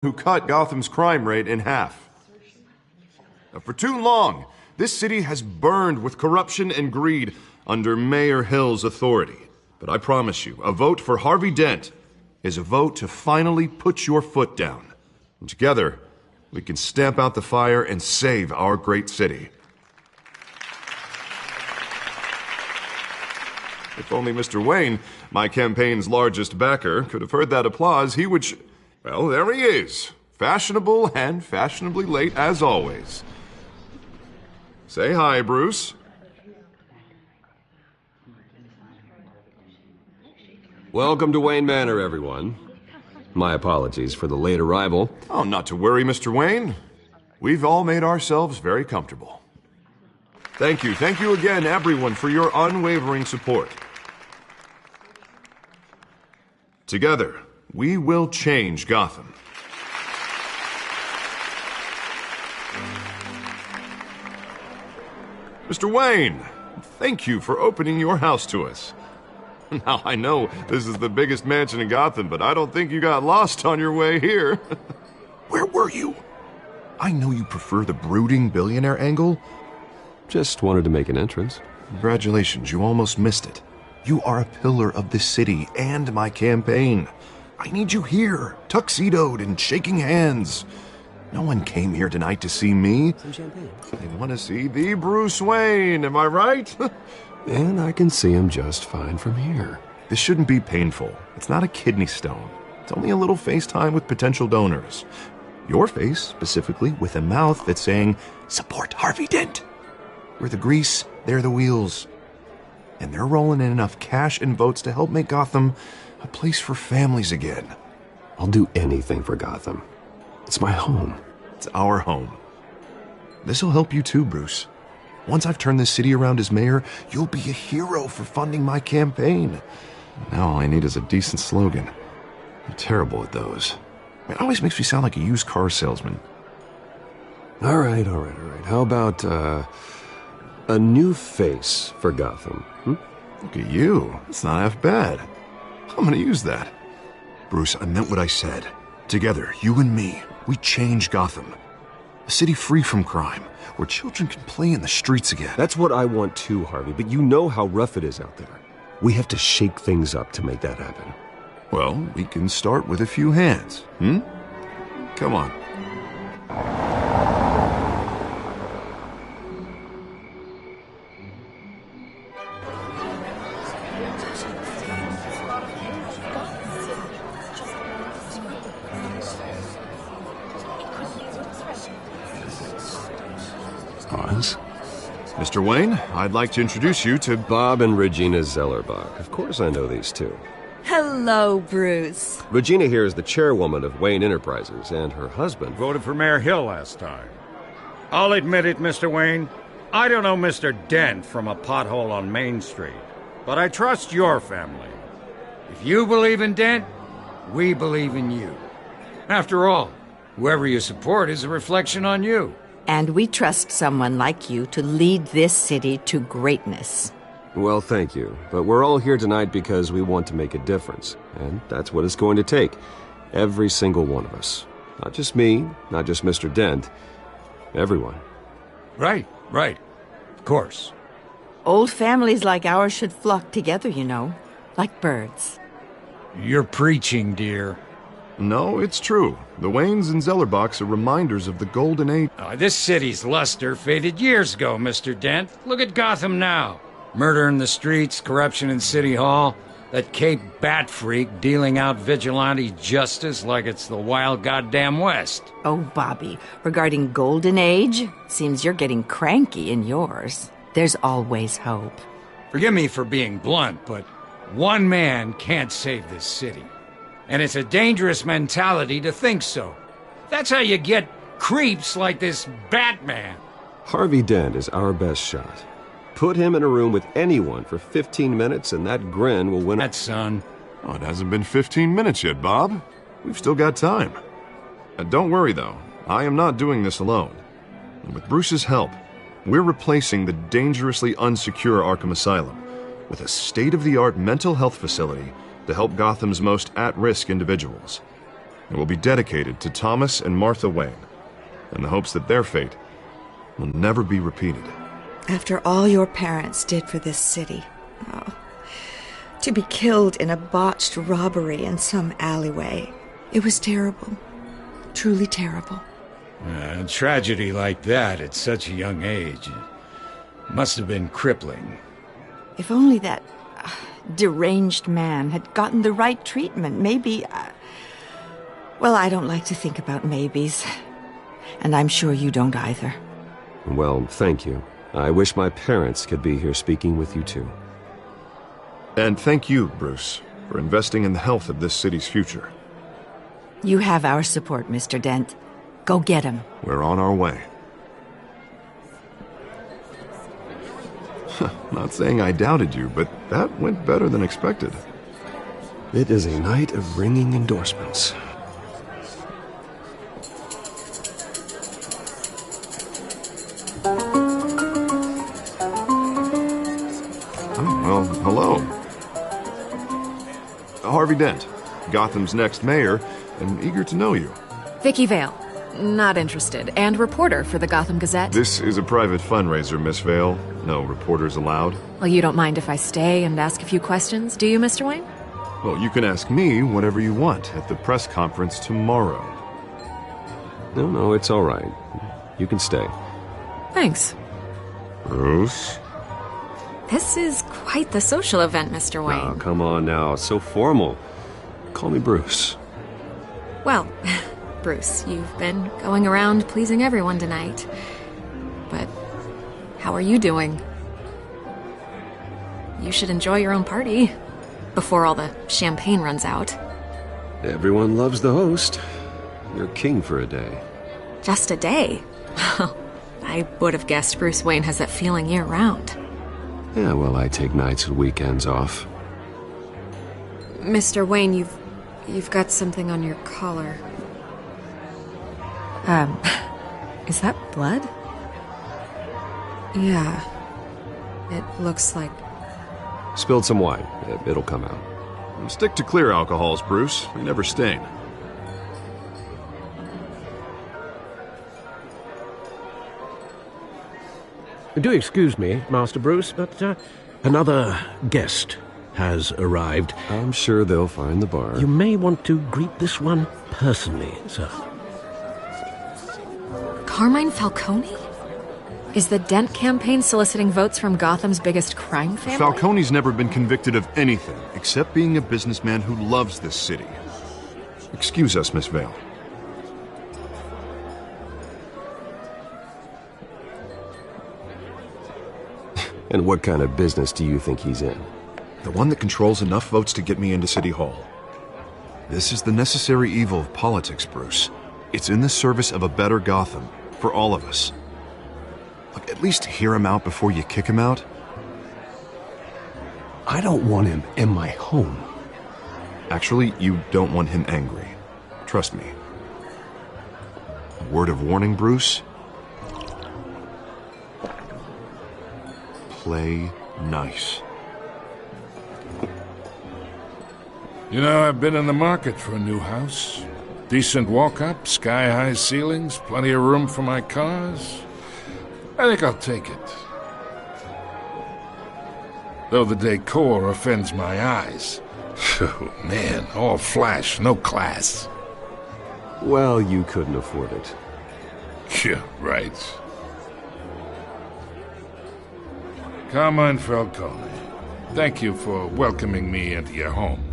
who cut Gotham's crime rate in half. Now, for too long, this city has burned with corruption and greed under Mayor Hill's authority. But I promise you, a vote for Harvey Dent is a vote to finally put your foot down. And together, we can stamp out the fire and save our great city. If only Mr. Wayne, my campaign's largest backer, could have heard that applause, he would... Well, there he is. Fashionable and fashionably late as always. Say hi, Bruce. Welcome to Wayne Manor, everyone. My apologies for the late arrival. Oh, not to worry, Mr. Wayne. We've all made ourselves very comfortable. Thank you again, everyone, for your unwavering support. Together, we will change Gotham. Mr. Wayne, thank you for opening your house to us. Now, I know this is the biggest mansion in Gotham, but I don't think you got lost on your way here. Where were you? I know you prefer the brooding billionaire angle. Just wanted to make an entrance. Congratulations, you almost missed it. You are a pillar of this city and my campaign. I need you here, tuxedoed and shaking hands. No one came here tonight to see me. Some champagne. They want to see the Bruce Wayne, am I right? And I can see him just fine from here. This shouldn't be painful. It's not a kidney stone. It's only a little FaceTime with potential donors. Your face, specifically, with a mouth that's saying, support Harvey Dent. We're the grease, they're the wheels. And they're rolling in enough cash and votes to help make Gotham a place for families again. I'll do anything for Gotham. It's my home. It's our home. This'll help you too, Bruce. Once I've turned this city around as mayor, you'll be a hero for funding my campaign. Now all I need is a decent slogan. I'm terrible at those. It always makes me sound like a used car salesman. All right. How about, a new face for Gotham? Look at you. It's not half bad. I'm gonna use that. Bruce, I meant what I said. Together, you and me, we change Gotham. A city free from crime, where children can play in the streets again. That's what I want too, Harvey, but you know how rough it is out there. We have to shake things up to make that happen. Well, we can start with a few hands, Come on. Mr. Wayne, I'd like to introduce you to Bob and Regina Zellerbach. Of course I know these two. Hello, Bruce. Regina here is the chairwoman of Wayne Enterprises, and her husband voted for Mayor Hill last time. I'll admit it, Mr. Wayne. I don't know Mr. Dent from a pothole on Main Street, but I trust your family. If you believe in Dent, we believe in you. After all, whoever you support is a reflection on you. And we trust someone like you to lead this city to greatness. Well, thank you. But we're all here tonight because we want to make a difference. And that's what it's going to take. Every single one of us. Not just me, not just Mr. Dent. Everyone. Right. Of course. Old families like ours should flock together, you know. Like birds. You're preaching, dear. No, it's true. The Waynes and Zellerbachs are reminders of the golden age. This city's luster faded years ago, Mr. Dent. Look at Gotham now. Murder in the streets, corruption in City Hall, that Cape Bat freak dealing out vigilante justice like it's the wild goddamn West. Oh, Bobby, regarding Golden Age, seems you're getting cranky in yours. There's always hope. Forgive me for being blunt, but one man can't save this city. And it's a dangerous mentality to think so. That's how you get creeps like this Batman. Harvey Dent is our best shot. Put him in a room with anyone for 15 minutes and that grin will win. That son. Oh, it hasn't been 15 minutes yet, Bob. We've still got time. Don't worry, though. I am not doing this alone. And with Bruce's help, we're replacing the dangerously unsecure Arkham Asylum with a state-of-the-art mental health facility to help Gotham's most at-risk individuals. It will be dedicated to Thomas and Martha Wayne, in the hopes that their fate will never be repeated. After all your parents did for this city, oh, to be killed in a botched robbery in some alleyway, it was terrible. Truly terrible. A tragedy like that at such a young age must have been crippling. If only that deranged man had gotten the right treatment, maybe... well, I don't like to think about maybes. And I'm sure you don't either. Well, thank you. I wish my parents could be here speaking with you too. And thank you, Bruce, for investing in the health of this city's future. You have our support, Mr. Dent. Go get him. We're on our way. Not saying I doubted you, but that went better than expected. It is a night of ringing endorsements. Oh, well, hello. Harvey Dent, Gotham's next mayor, and eager to know you. Vicky Vale. Not interested. And reporter for the Gotham Gazette. This is a private fundraiser, Miss Vale. No reporters allowed. Well, you don't mind if I stay and ask a few questions, do you, Mr. Wayne? Well, you can ask me whatever you want at the press conference tomorrow. No, it's all right. You can stay. Thanks. Bruce? This is quite the social event, Mr. Wayne. Oh, come on now. It's so formal. Call me Bruce. Well, Bruce, you've been going around pleasing everyone tonight. But how are you doing? You should enjoy your own party before all the champagne runs out. Everyone loves the host. You're king for a day. Just a day? I would have guessed Bruce Wayne has that feeling year-round. Yeah, well, I take nights and weekends off. Mr. Wayne, you've got something on your collar. Is that blood? Yeah. It looks like... Spilled some wine. It'll come out. Stick to clear alcohols, Bruce. They never stain. Do excuse me, Master Bruce, but another guest has arrived. I'm sure they'll find the bar. You may want to greet this one personally, sir. Carmine Falcone? Is the Dent campaign soliciting votes from Gotham's biggest crime family? Falcone's never been convicted of anything except being a businessman who loves this city. Excuse us, Miss Vale. And what kind of business do you think he's in? The one that controls enough votes to get me into City Hall. This is the necessary evil of politics, Bruce. It's in the service of a better Gotham, for all of us. Look, at least hear him out before you kick him out. I don't want him in my home. Actually, you don't want him angry. Trust me. A word of warning, Bruce. Play nice. You know, I've been in the market for a new house. Decent walk-up, sky-high ceilings, plenty of room for my cars. I think I'll take it. Though the decor offends my eyes. Oh, man, all flash, no class. Well, you couldn't afford it. Yeah, right. Carmine Falcone, thank you for welcoming me into your home.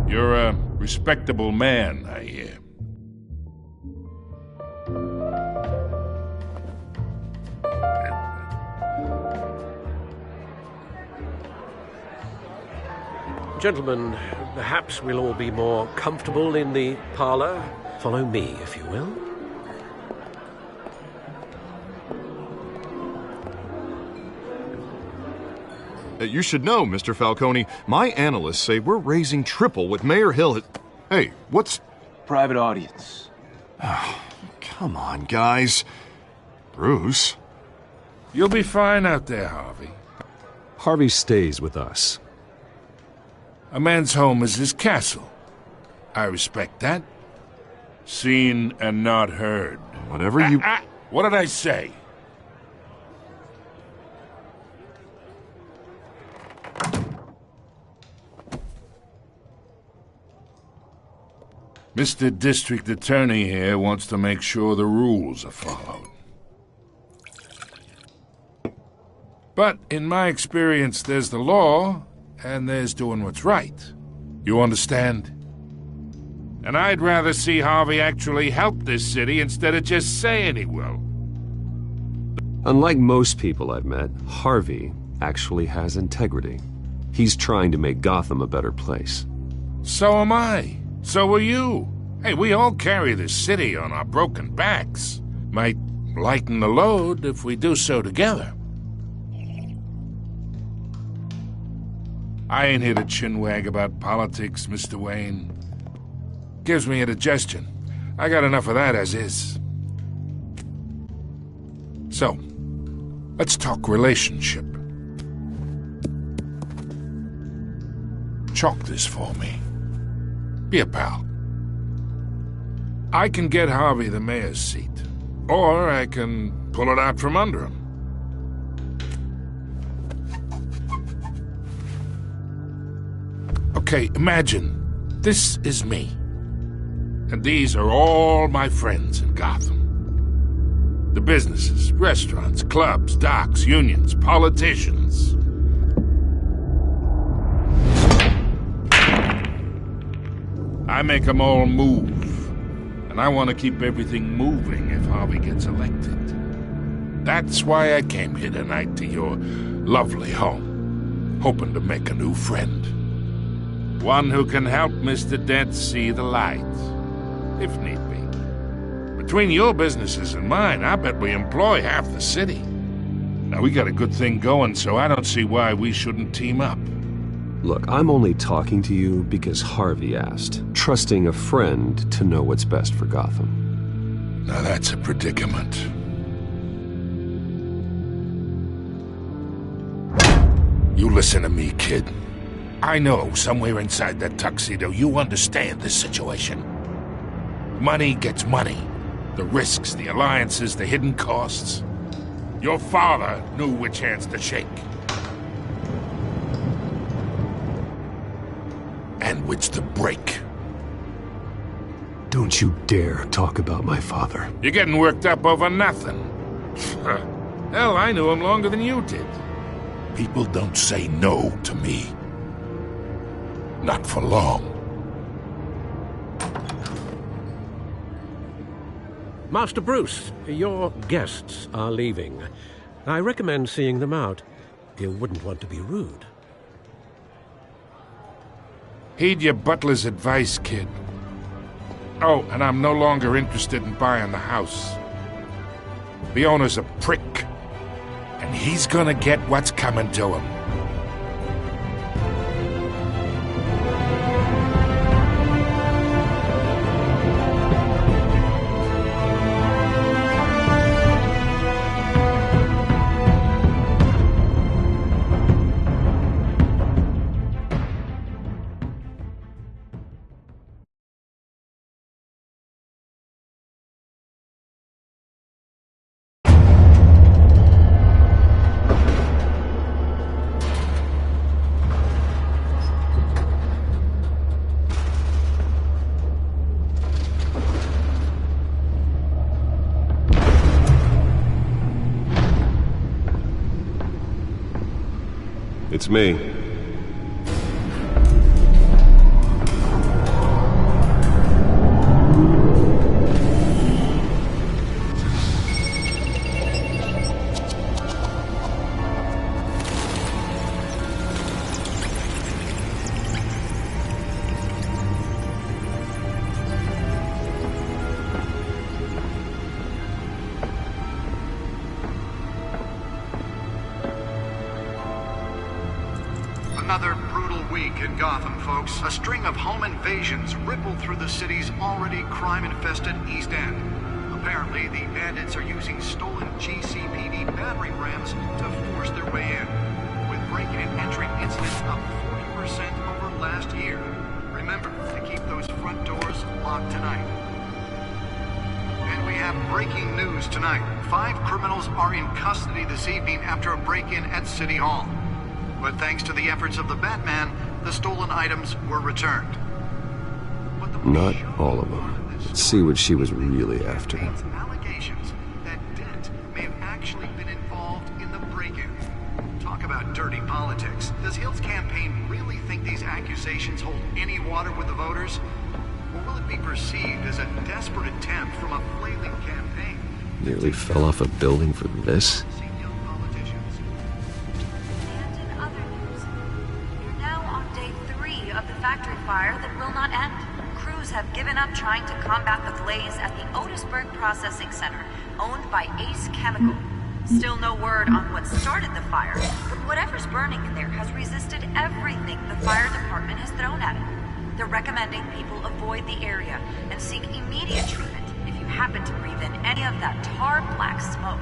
You're a respectable man, I hear. Gentlemen, perhaps we'll all be more comfortable in the parlor. Follow me, if you will. You should know, Mr. Falcone, my analysts say we're raising triple what Mayor Hill has... Hey, what's... Private audience. Oh, come on, guys. Bruce? You'll be fine out there, Harvey. Harvey stays with us. A man's home is his castle. I respect that. Seen and not heard. Whatever you... What did I say? Mr. District Attorney here wants to make sure the rules are followed. But in my experience, there's the law, and there's doing what's right. You understand? And I'd rather see Harvey actually help this city instead of just saying he will. Unlike most people I've met, Harvey actually has integrity. He's trying to make Gotham a better place. So am I. So are you. Hey, we all carry this city on our broken backs. Might lighten the load if we do so together. I ain't here to chinwag about politics, Mr. Wayne. Gives me indigestion. I got enough of that as is. So, let's talk relationship. Chalk this for me. Be a pal. I can get Harvey the mayor's seat, or I can pull it out from under him. Okay, imagine this is me, and these are all my friends in Gotham. The businesses, restaurants, clubs, docks, unions, politicians. I make them all move. And I want to keep everything moving if Harvey gets elected. That's why I came here tonight to your lovely home, hoping to make a new friend. One who can help Mr. Dent see the light, if need be. Between your businesses and mine, I bet we employ half the city. Now, we got a good thing going, so I don't see why we shouldn't team up. Look, I'm only talking to you because Harvey asked, trusting a friend to know what's best for Gotham. Now that's a predicament. You listen to me, kid. I know somewhere inside that tuxedo you understand this situation. Money gets money. The risks, the alliances, the hidden costs. Your father knew which hands to shake. And which to break. Don't you dare talk about my father. You're getting worked up over nothing. Hell, I knew him longer than you did. People don't say no to me. Not for long. Master Bruce, your guests are leaving. I recommend seeing them out. You wouldn't want to be rude. Heed your butler's advice, kid. Oh, and I'm no longer interested in buying the house. The owner's a prick, and he's gonna get what's coming to him. It's me. Another brutal week in Gotham, folks. A string of home invasions rippled through the city's already crime-infested East End. Apparently, the bandits are using stolen GCPD battering rams to force their way in. With breaking and entering incidents up 40% over last year. Remember to keep those front doors locked tonight. And we have breaking news tonight. 5 criminals are in custody this evening after a break-in at City Hall. But thanks to the efforts of the Batman, the stolen items were returned. Not all of them. Let's see what she was really after. Allegations that Dent may have actually been involved in the break-in. Talk about dirty politics. Does Hill's campaign really think these accusations hold any water with the voters? Or will it be perceived as a desperate attempt from a flailing campaign? Nearly fell off a building for this? And in other news, we're now on day 3 of the factory fire that will not end. Crews have given up trying to combat the blaze at the Otisburg Processing Center, owned by Ace Chemical. Still no word on what started the fire, but whatever's burning in there has resisted everything the fire department has thrown at it. They're recommending people avoid the area and seek immediate treatment if you happen to breathe in any of that tar-black smoke.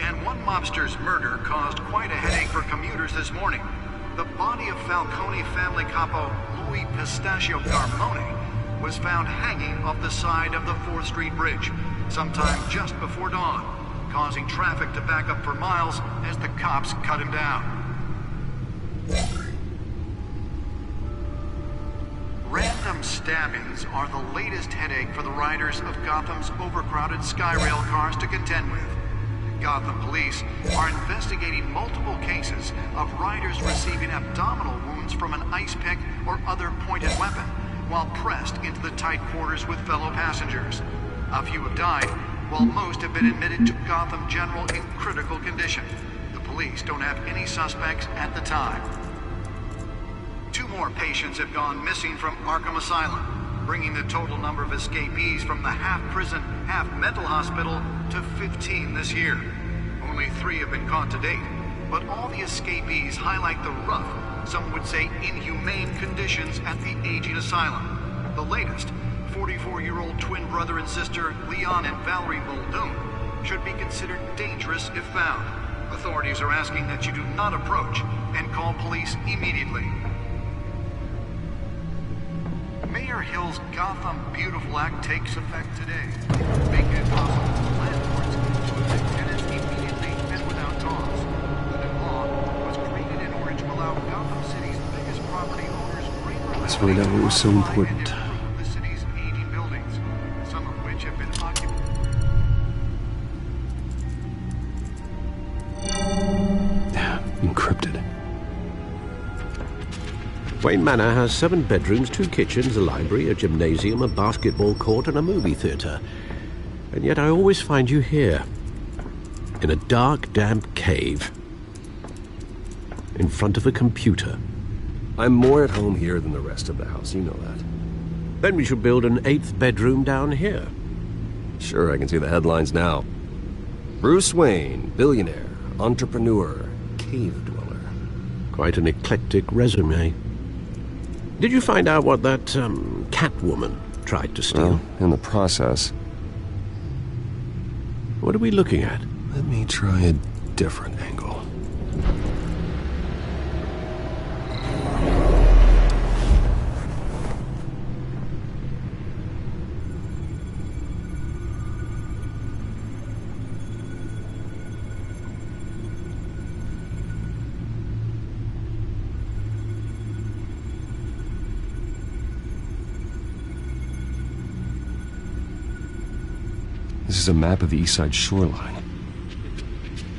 And one mobster's murder caused quite a headache for commuters this morning. The body of Falcone family capo Louis Pistachio Carmone was found hanging off the side of the 4th Street Bridge sometime just before dawn, causing traffic to back up for miles as the cops cut him down. Random stabbings are the latest headache for the riders of Gotham's overcrowded Skyrail cars to contend with. Gotham police are investigating multiple cases of riders receiving abdominal wounds from an ice pick or other pointed weapon while pressed into the tight quarters with fellow passengers. A few have died, while most have been admitted to Gotham General in critical condition. The police don't have any suspects at the time. 2 more patients have gone missing from Arkham Asylum, bringing the total number of escapees from the half-prison, half-mental hospital to 15 this year. Only 3 have been caught to date, but all the escapees highlight the rough, some would say inhumane conditions at the aging asylum. The latest, 44-year-old twin brother and sister Leon and Valerie Muldoon, should be considered dangerous if found. Authorities are asking that you do not approach and call police immediately. Mayor Hill's Gotham Beautiful Act takes effect today, making it possible for landlords to evict tenants immediately and without cause. The new law was created in order to allow Gotham City's biggest property owners greater Let's find out what was so important. to improve the city's aging buildings, some of which have been occupied. Encrypted. Wayne Manor has 7 bedrooms, 2 kitchens, a library, a gymnasium, a basketball court, and a movie theatre. And yet I always find you here, in a dark, damp cave, in front of a computer. I'm more at home here than the rest of the house, you know that. Then we should build an 8th bedroom down here. Sure, I can see the headlines now. Bruce Wayne, billionaire, entrepreneur, cave dweller. Quite an eclectic resume. Did you find out what that, Catwoman tried to steal? Well, in the process. What are we looking at? Let me try a different angle. This is a map of the East Side shoreline.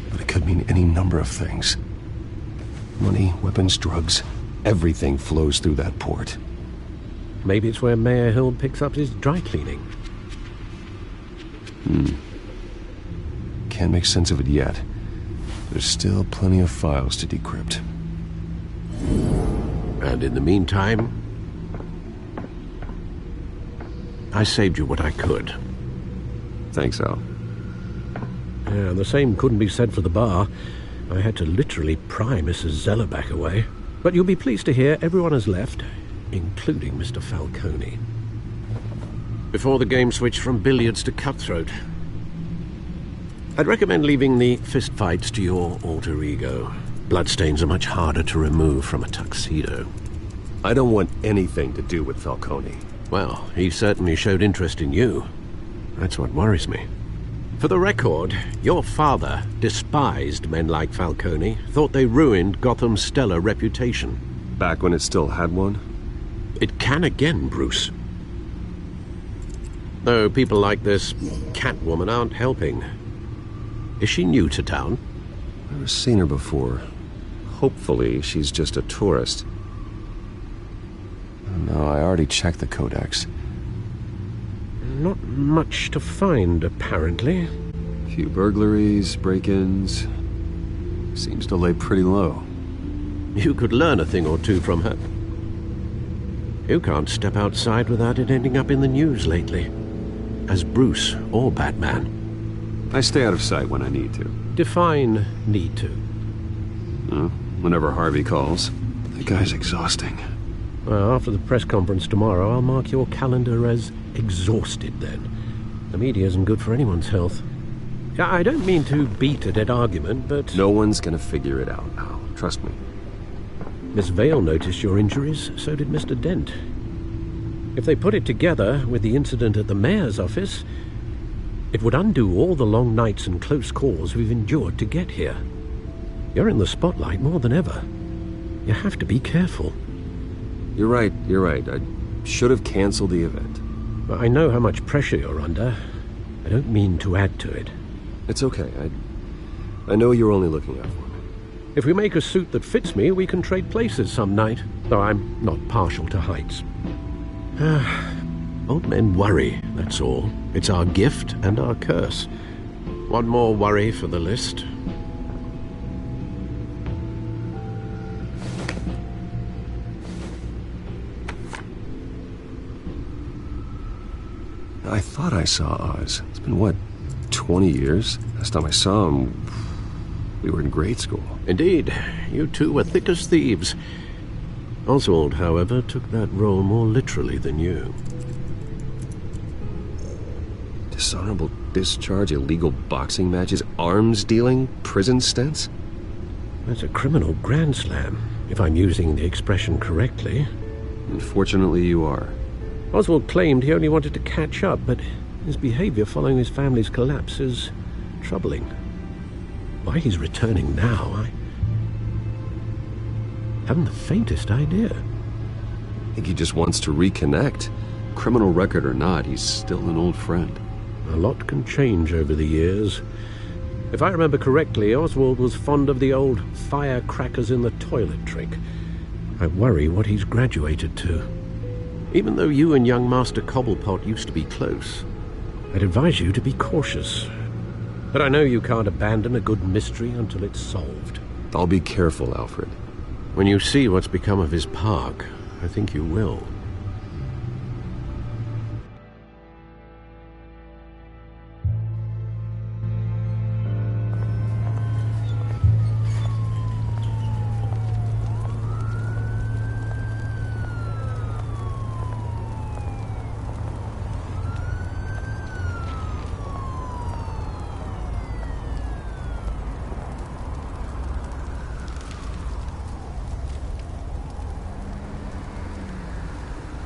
But it could mean any number of things. Money, weapons, drugs, everything flows through that port. Maybe it's where Mayor Hill picks up his dry cleaning. Can't make sense of it yet. There's still plenty of files to decrypt. And in the meantime, I saved you what I could. Thanks, Al. Yeah, and the same couldn't be said for the bar. I had to literally pry Mrs. Zellerback away. But you'll be pleased to hear everyone has left, including Mr. Falcone. Before the game switched from billiards to cutthroat. I'd recommend leaving the fistfights to your alter ego. Bloodstains are much harder to remove from a tuxedo. I don't want anything to do with Falcone. Well, he certainly showed interest in you. That's what worries me. For the record, your father despised men like Falcone, thought they ruined Gotham's stellar reputation. Back when it still had one? It can again, Bruce. Though people like this Catwoman aren't helping. Is she new to town? Never seen her before. Hopefully, she's just a tourist. No, I already checked the codex. Not much to find, apparently. Few burglaries, break-ins. Seems to lay pretty low. You could learn a thing or two from her. You can't step outside without it ending up in the news lately. As Bruce or Batman. I stay out of sight when I need to. Define need to. Whenever Harvey calls. That guy's exhausting. Well, after the press conference tomorrow, I'll mark your calendar as exhausted then. The media isn't good for anyone's health. I don't mean to beat a dead argument, but... No one's gonna figure it out now. Trust me. Miss Vale noticed your injuries, so did Mr. Dent. If they put it together with the incident at the mayor's office, it would undo all the long nights and close calls we've endured to get here. You're in the spotlight more than ever. You have to be careful. You're right. I should have canceled the event. I know how much pressure you're under. I don't mean to add to it. It's okay. I know you're only looking out for me. If we make a suit that fits me, we can trade places some night, though I'm not partial to heights. Old men worry, that's all. It's our gift and our curse. One more worry for the list. I thought I saw Oz. It's been, what, 20 years? Last time I saw him, we were in grade school. Indeed. You two were thick as thieves. Oswald, however, took that role more literally than you. Dishonorable discharge, illegal boxing matches, arms dealing, prison stints? That's a criminal grand slam, if I'm using the expression correctly. Unfortunately, you are. Oswald claimed he only wanted to catch up, but his behavior following his family's collapse is troubling. Why he's returning now, I haven't the faintest idea. I think he just wants to reconnect. Criminal record or not, he's still an old friend. A lot can change over the years. If I remember correctly, Oswald was fond of the old firecrackers in the toilet trick. I worry what he's graduated to. Even though you and young Master Cobblepot used to be close, I'd advise you to be cautious. But I know you can't abandon a good mystery until it's solved. I'll be careful, Alfred. When you see what's become of his park, I think you will.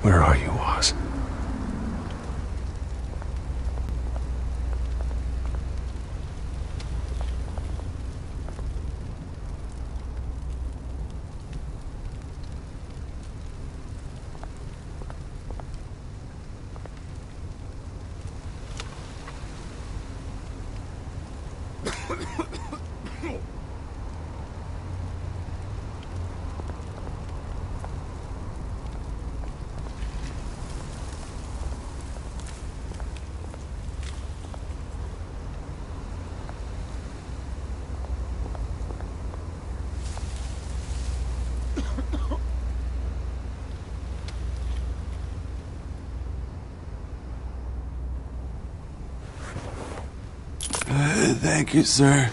Where are you, Oz? Thank you, sir.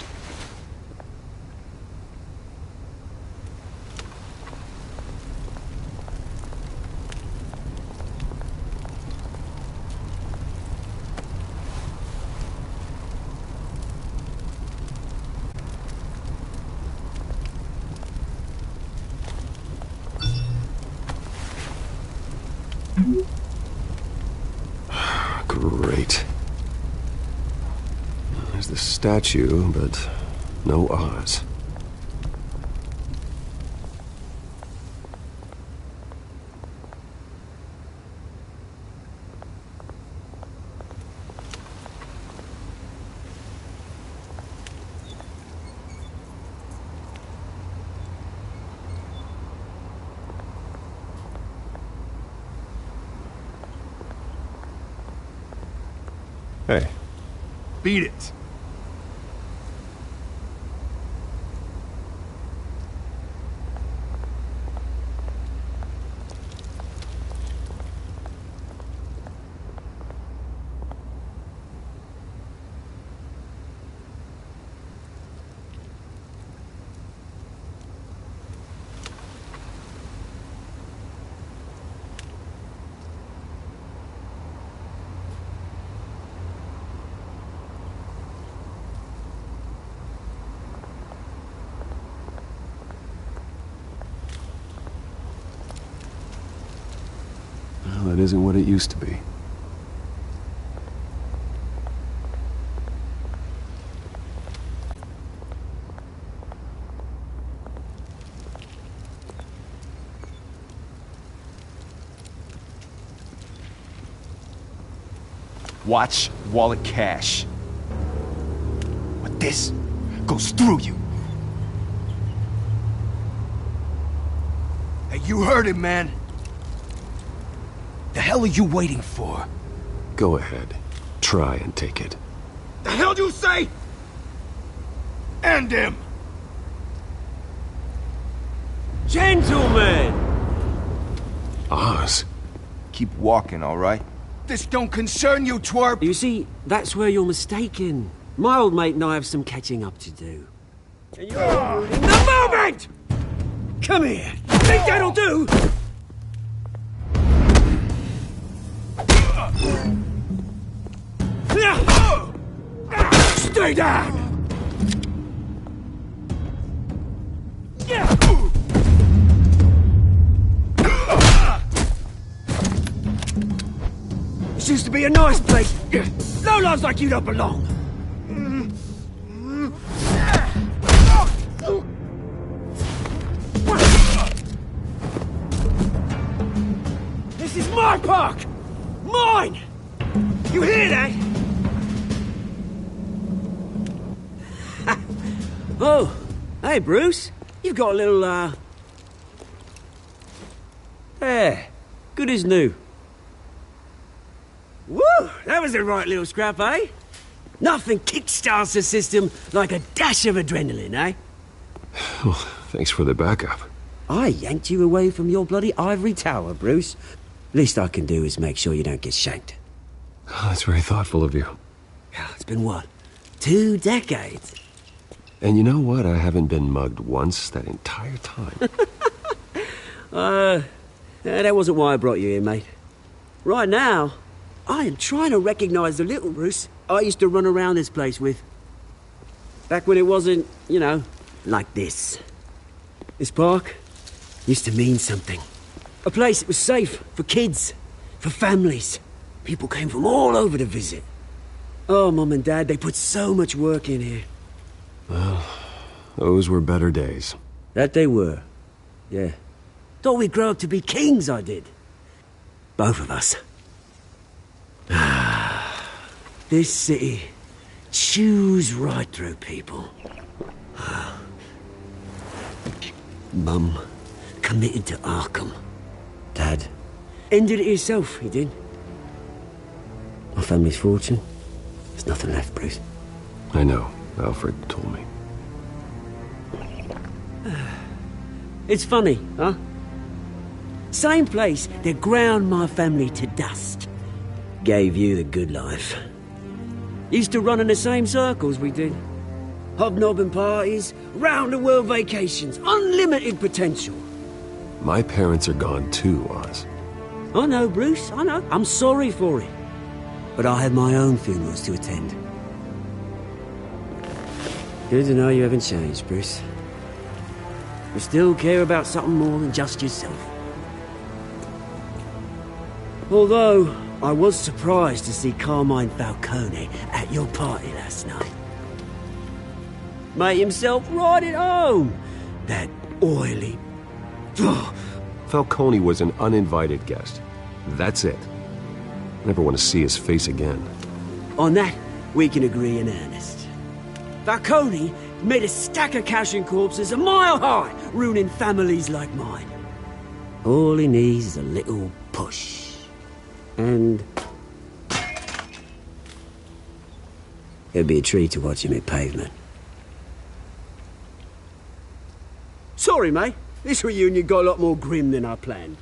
Great. There's the statue, but no Oz. Hey. Beat it. Well, it isn't what it used to be. Watch wallet cash. What this goes through you. Hey, you heard him, man. The hell are you waiting for? Go ahead. Try and take it. The hell do you say? End him! Gentlemen! Oz. Keep walking, all right? This don't concern you, twerp! You see, that's where you're mistaken. My old mate and I have some catching up to do. And you're ruining the moment! Come here! Think that'll do? Stay down! This used to be a nice place. No lives like you don't belong. This is my park! Mine! You hear that? Oh, hey, Bruce. You've got a little, There. Good as new. Woo! That was a right little scrap, eh? Nothing kickstarts the system like a dash of adrenaline, eh? Well, thanks for the backup. I yanked you away from your bloody ivory tower, Bruce. Least I can do is make sure you don't get shanked. Oh, that's very thoughtful of you. It's been what? 2 decades? And you know what? I haven't been mugged once that entire time. That wasn't why I brought you here, mate. Right now, I am trying to recognize the little Bruce I used to run around this place with. Back when it wasn't, you know, like this. This park used to mean something. A place that was safe for kids, for families. People came from all over to visit. Oh, Mum and Dad, they put so much work in here. Well, those were better days. That they were. Yeah. Thought we'd grow up to be kings, I did. Both of us. This city chews right through people. Mum committed to Arkham. Dad ended it himself, he did. My family's fortune. There's nothing left, Bruce. I know. Alfred told me. It's funny, huh? Same place that ground my family to dust. Gave you the good life. Used to run in the same circles we did. Hobnobbing parties, round-the-world vacations, unlimited potential. My parents are gone too, Oz. I know, Bruce, I know. I'm sorry for it. But I have my own funerals to attend. Good to know you haven't changed, Bruce. You still care about something more than just yourself. Although, I was surprised to see Carmine Falcone at your party last night. Made himself right at home. That oily... Falcone was an uninvited guest. That's it. Never want to see his face again. On that, we can agree in earnest. Falcone made a stack of cash and corpses a mile high, ruining families like mine. All he needs is a little push. And... it'd be a treat to watch him hit pavement. Sorry, mate. This reunion got a lot more grim than I planned.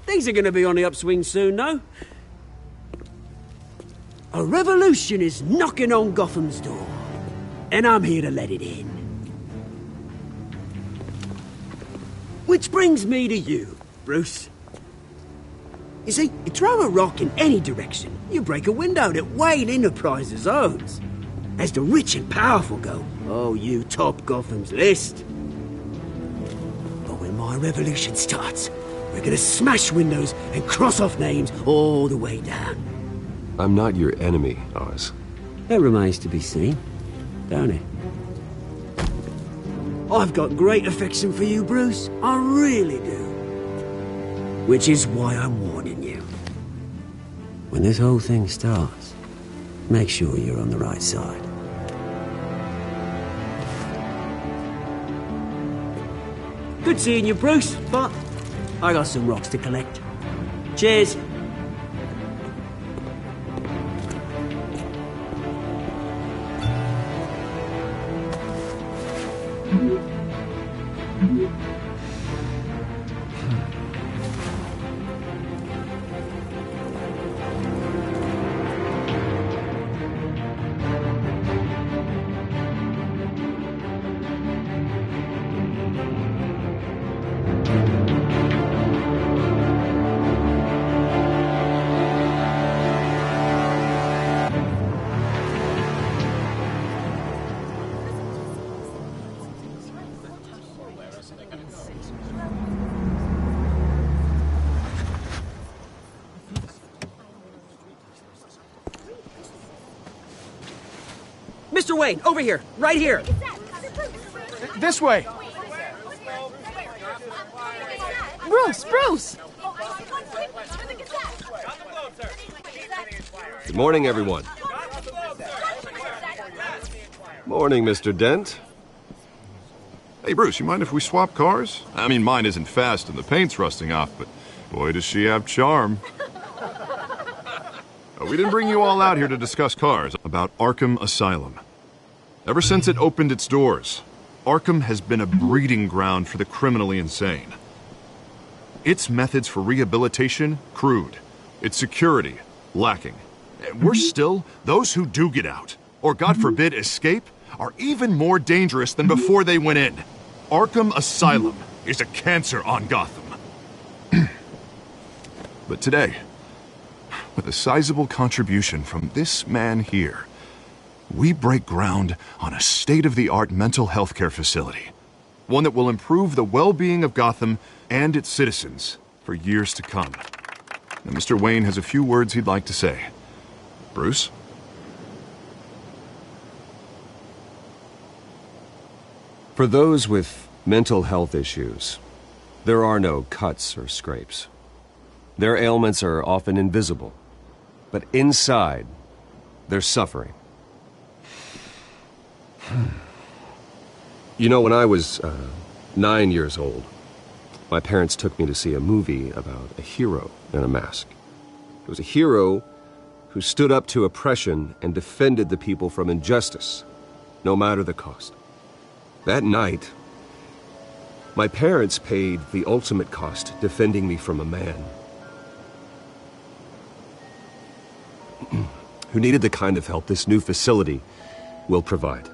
Things are gonna be on the upswing soon, though. A revolution is knocking on Gotham's door. And I'm here to let it in. Which brings me to you, Bruce. You see, you throw a rock in any direction, you break a window that Wayne Enterprises owns. As the rich and powerful go, oh, you top Gotham's list. But when my revolution starts, we're gonna smash windows and cross off names all the way down. I'm not your enemy, Oz. That remains to be seen, don't it? I've got great affection for you, Bruce. I really do. Which is why I'm warning you. When this whole thing starts, make sure you're on the right side. Good seeing you, Bruce, but I got some rocks to collect. Cheers. Mr. Wayne, over here, right here. This way. Bruce! Good morning, everyone. Morning, Mr. Dent. Hey, Bruce, you mind if we swap cars? I mean, mine isn't fast and the paint's rusting off, but boy, does she have charm. We didn't bring you all out here to discuss cars, about Arkham Asylum. Ever since it opened its doors, Arkham has been a breeding ground for the criminally insane. Its methods for rehabilitation, crude. Its security, lacking. Worse still, those who do get out, or God forbid escape, are even more dangerous than before they went in. Arkham Asylum is a cancer on Gotham. But today, with a sizable contribution from this man here, we break ground on a state-of-the-art mental health care facility. One that will improve the well-being of Gotham and its citizens for years to come. Now, Mr. Wayne has a few words he'd like to say. Bruce? For those with mental health issues, there are no cuts or scrapes. Their ailments are often invisible, but inside, they're suffering. You know, when I was 9 years old, my parents took me to see a movie about a hero in a mask. It was a hero who stood up to oppression and defended the people from injustice, no matter the cost. That night, my parents paid the ultimate cost defending me from a man who needed the kind of help this new facility will provide.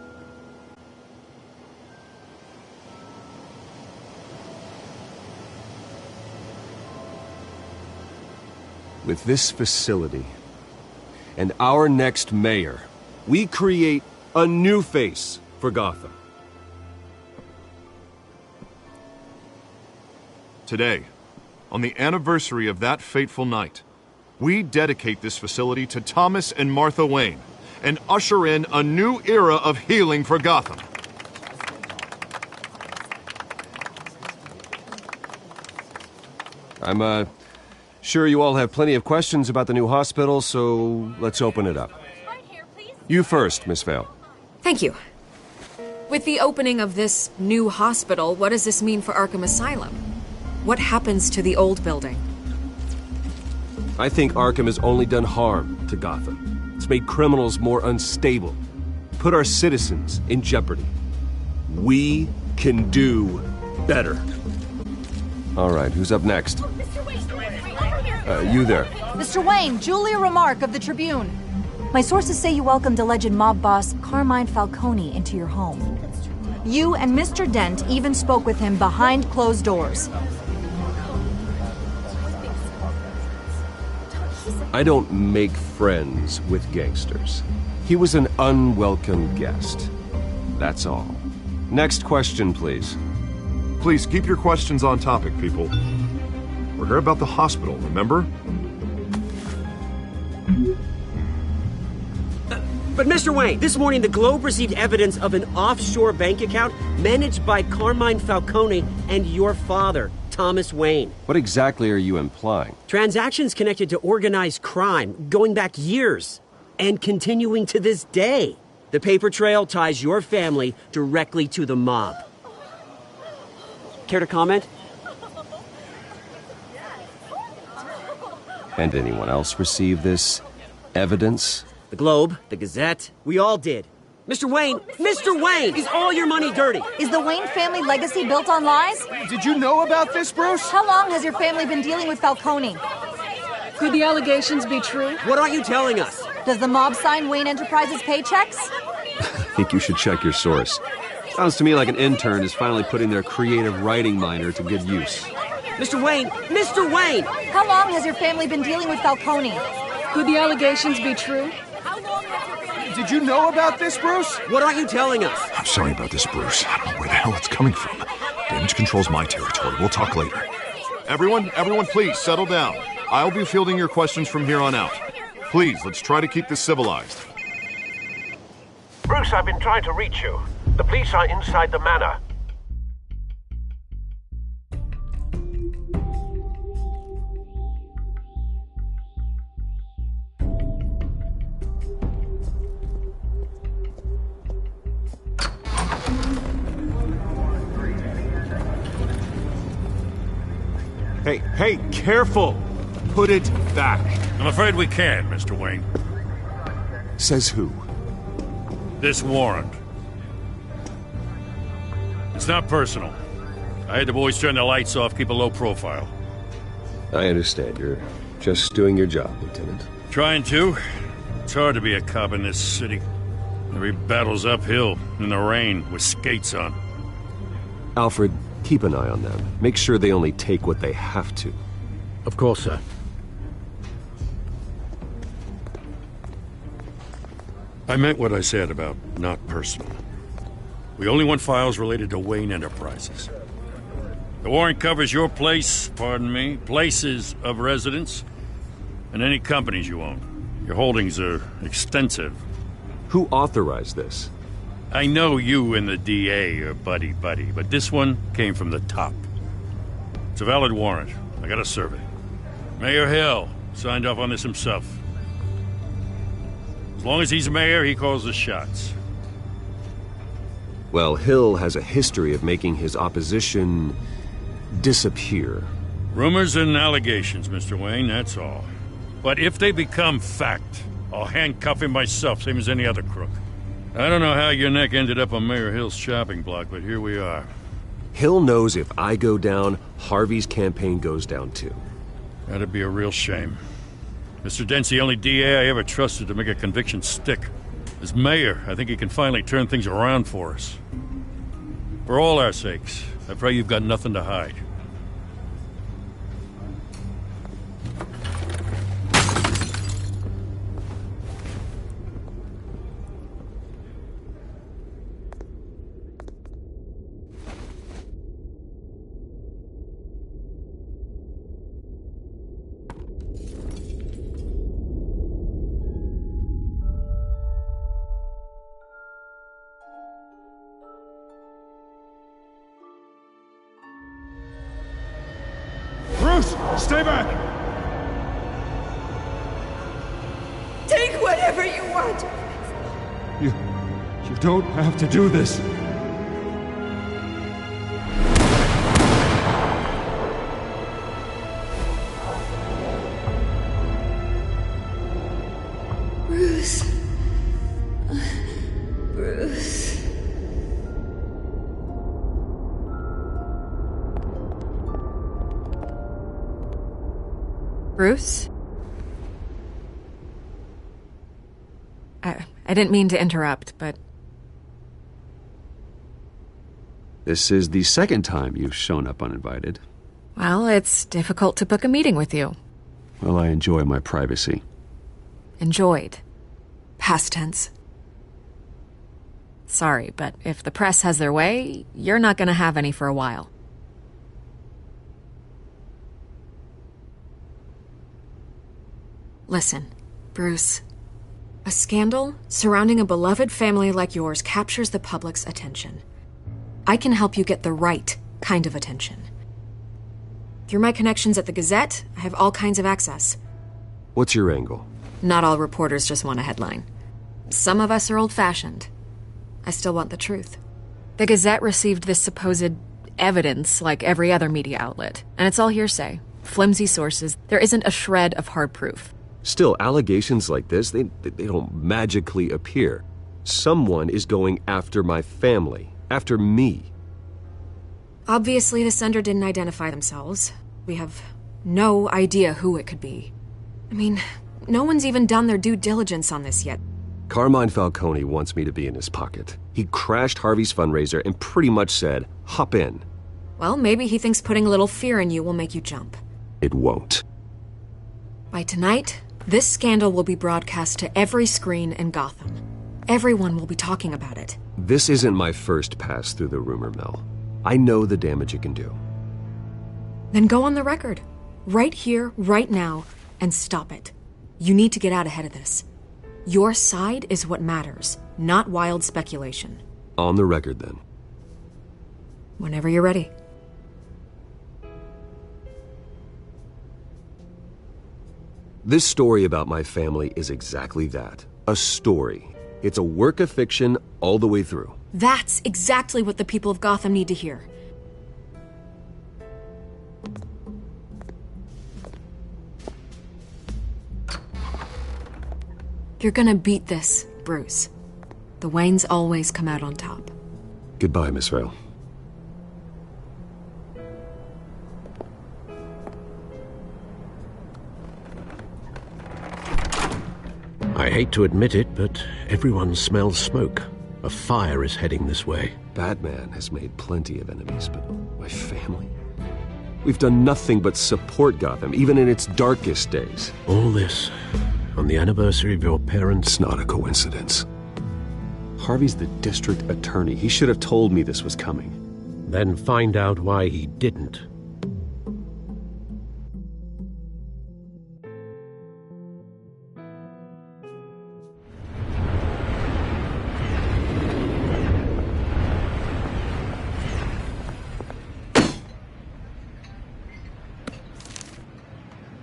With this facility and our next mayor, we create a new face for Gotham. Today, on the anniversary of that fateful night, we dedicate this facility to Thomas and Martha Wayne and usher in a new era of healing for Gotham. I'm, sure you all have plenty of questions about the new hospital, so let's open it up. You first, Miss Vale. Thank you. With the opening of this new hospital, what does this mean for Arkham Asylum? What happens to the old building? I think Arkham has only done harm to Gotham. It's made criminals more unstable, put our citizens in jeopardy. We can do better. All right, who's up next? You there. Mr. Wayne, Julia Remark of the Tribune. My sources say you welcomed alleged mob boss Carmine Falcone into your home. You and Mr. Dent even spoke with him behind closed doors. I don't make friends with gangsters. He was an unwelcome guest. That's all. Next question, please. Please keep your questions on topic, people. We're here about the hospital, remember? But Mr. Wayne, this morning the Globe received evidence of an offshore bank account managed by Carmine Falcone and your father, Thomas Wayne. What exactly are you implying? Transactions connected to organized crime going back years and continuing to this day. The paper trail ties your family directly to the mob. Care to comment? And anyone else receive this evidence? The Globe, the Gazette, we all did. Mr. Wayne, is all your money dirty? Is the Wayne family legacy built on lies? Did you know about this, Bruce? How long has your family been dealing with Falcone? Could the allegations be true? What aren't you telling us? Does the mob sign Wayne Enterprises paychecks? I think you should check your source. Sounds to me like an intern is finally putting their creative writing minor to good use. Mr. Wayne! How long has your family been dealing with Falcone? Could the allegations be true? Did you know about this, Bruce? What aren't you telling us? I'm sorry about this, Bruce. I don't know where the hell it's coming from. Damage control's my territory. We'll talk later. Everyone, please, settle down. I'll be fielding your questions from here on out. Please, let's try to keep this civilized. Bruce, I've been trying to reach you. The police are inside the manor. Hey, careful! Put it back. I'm afraid we can't, Mr. Wayne. Says who? This warrant. It's not personal. I had the boys turn the lights off, keep a low profile. I understand. You're just doing your job, Lieutenant. Trying to. It's hard to be a cop in this city. Every battle's uphill, in the rain, with skates on. Alfred, keep an eye on them. Make sure they only take what they have to. Of course, sir. I meant what I said about not personal. We only want files related to Wayne Enterprises. The warrant covers your places of residence, and any companies you own. Your holdings are extensive. Who authorized this? I know you and the DA are buddy-buddy, but this one came from the top. It's a valid warrant. I gotta serve it. Mayor Hill signed off on this himself. As long as he's mayor, he calls the shots. Well, Hill has a history of making his opposition disappear. Rumors and allegations, Mr. Wayne, that's all. But if they become fact, I'll handcuff him myself, same as any other crook. I don't know how your neck ended up on Mayor Hill's shopping block, but here we are. Hill knows if I go down, Harvey's campaign goes down too. That'd be a real shame. Mr. Dent's the only DA I ever trusted to make a conviction stick. As mayor, I think he can finally turn things around for us. For all our sakes, I pray you've got nothing to hide. Bruce, stay back! Take whatever you want. You don't have to do this. Bruce. Bruce. Bruce? I didn't mean to interrupt, but... This is the second time you've shown up uninvited. Well, it's difficult to book a meeting with you. Well, I enjoy my privacy. Enjoyed. Past tense. Sorry, but if the press has their way, you're not gonna have any for a while. Listen, Bruce. A scandal surrounding a beloved family like yours captures the public's attention. I can help you get the right kind of attention. Through my connections at the Gazette, I have all kinds of access. What's your angle? Not all reporters just want a headline. Some of us are old-fashioned. I still want the truth. The Gazette received this supposed evidence like every other media outlet, and it's all hearsay, flimsy sources. There isn't a shred of hard proof. Still, allegations like this, they don't magically appear. Someone is going after my family, after me. Obviously, the sender didn't identify themselves. We have no idea who it could be. I mean, no one's even done their due diligence on this yet. Carmine Falcone wants me to be in his pocket. He crashed Harvey's fundraiser and pretty much said, hop in. Well, maybe he thinks putting a little fear in you will make you jump. It won't. By tonight, this scandal will be broadcast to every screen in Gotham. Everyone will be talking about it. This isn't my first pass through the rumor mill. I know the damage it can do. Then go on the record. Right here, right now, and stop it. You need to get out ahead of this. Your side is what matters, not wild speculation. On the record, then. Whenever you're ready. This story about my family is exactly that. A story. It's a work of fiction all the way through. That's exactly what the people of Gotham need to hear. You're gonna beat this, Bruce. The Waynes always come out on top. Goodbye, Miss Vale. I hate to admit it, but everyone smells smoke. A fire is heading this way. Batman has made plenty of enemies, but my family? We've done nothing but support Gotham, even in its darkest days. All this on the anniversary of your parents'... It's not a coincidence. Harvey's the district attorney. He should have told me this was coming. Then find out why he didn't.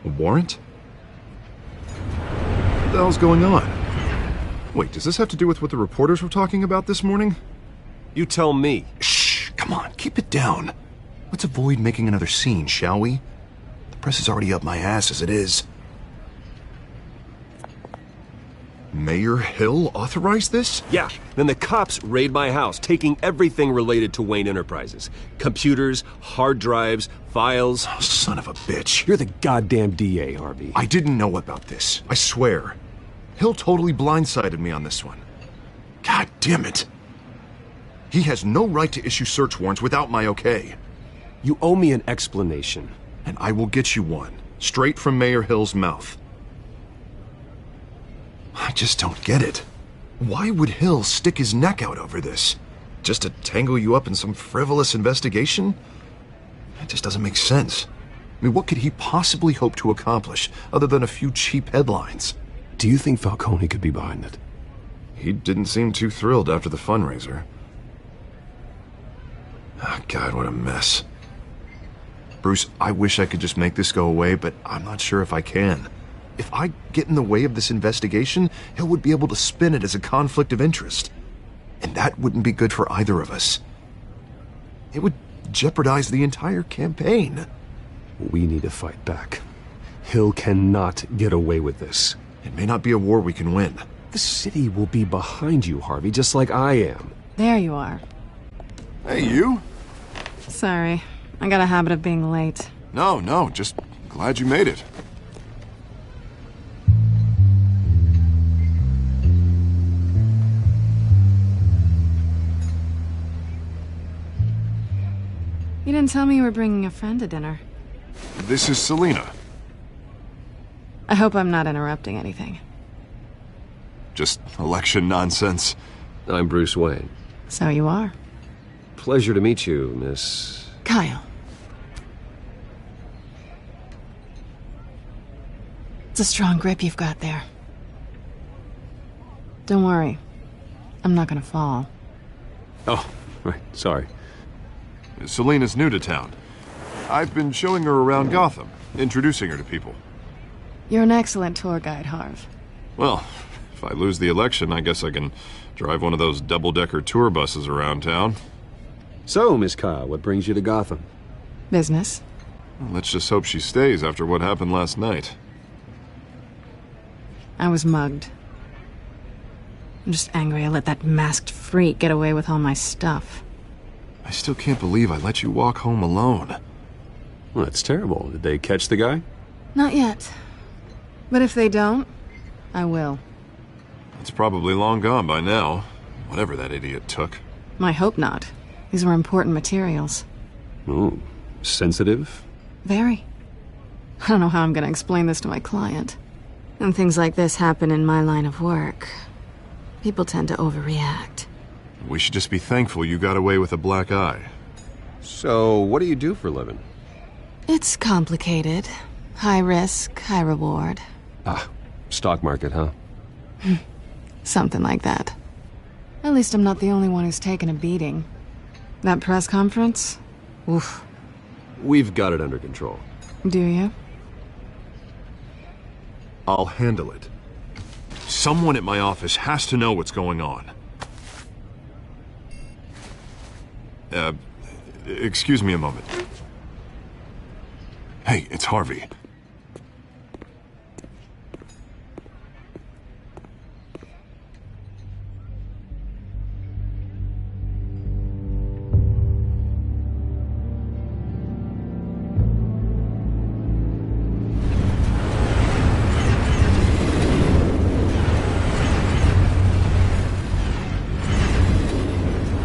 A warrant? What the hell's going on? Wait, does this have to do with what the reporters were talking about this morning? You tell me. Shh, come on, keep it down. Let's avoid making another scene, shall we? The press is already up my ass as it is. Mayor Hill authorized this? Yeah, then the cops raid my house, taking everything related to Wayne Enterprises. Computers, hard drives, files. Oh, son of a bitch. You're the goddamn DA, Harvey. I didn't know about this, I swear. Hill totally blindsided me on this one. God damn it. He has no right to issue search warrants without my okay. You owe me an explanation. And I will get you one, straight from Mayor Hill's mouth. I just don't get it. Why would Hill stick his neck out over this? Just to tangle you up in some frivolous investigation? It just doesn't make sense. I mean, what could he possibly hope to accomplish other than a few cheap headlines? Do you think Falcone could be behind it? He didn't seem too thrilled after the fundraiser. Oh, God, what a mess. Bruce, I wish I could just make this go away, but I'm not sure if I can. If I get in the way of this investigation, Hill would be able to spin it as a conflict of interest. And that wouldn't be good for either of us. It would jeopardize the entire campaign. We need to fight back. Hill cannot get away with this. It may not be a war we can win. The city will be behind you, Harvey, just like I am. There you are. Hey, you? Sorry. I got a habit of being late. No, just glad you made it. You didn't tell me you were bringing a friend to dinner. This is Selina. I hope I'm not interrupting anything. Just election nonsense. I'm Bruce Wayne. So you are. Pleasure to meet you, Miss... Kyle. It's a strong grip you've got there. Don't worry. I'm not gonna fall. Oh, right, sorry. Selina's new to town. I've been showing her around Gotham, introducing her to people. You're an excellent tour guide, Harv. Well, if I lose the election, I guess I can drive one of those double-decker tour buses around town. So, Miss Kyle, what brings you to Gotham? Business. Well, let's just hope she stays after what happened last night. I was mugged. I'm just angry I let that masked freak get away with all my stuff. I still can't believe I let you walk home alone. Well, that's terrible. Did they catch the guy? Not yet. But if they don't, I will. It's probably long gone by now, whatever that idiot took. I hope not. These were important materials. Ooh, sensitive? Very. I don't know how I'm gonna explain this to my client. When things like this happen in my line of work, people tend to overreact. We should just be thankful you got away with a black eye. So, what do you do for a living? It's complicated. High risk, high reward. Ah, stock market, huh? Something like that. At least I'm not the only one who's taken a beating. That press conference? Oof. We've got it under control. Do you? I'll handle it. Someone at my office has to know what's going on. Excuse me a moment. Hey, it's Harvey.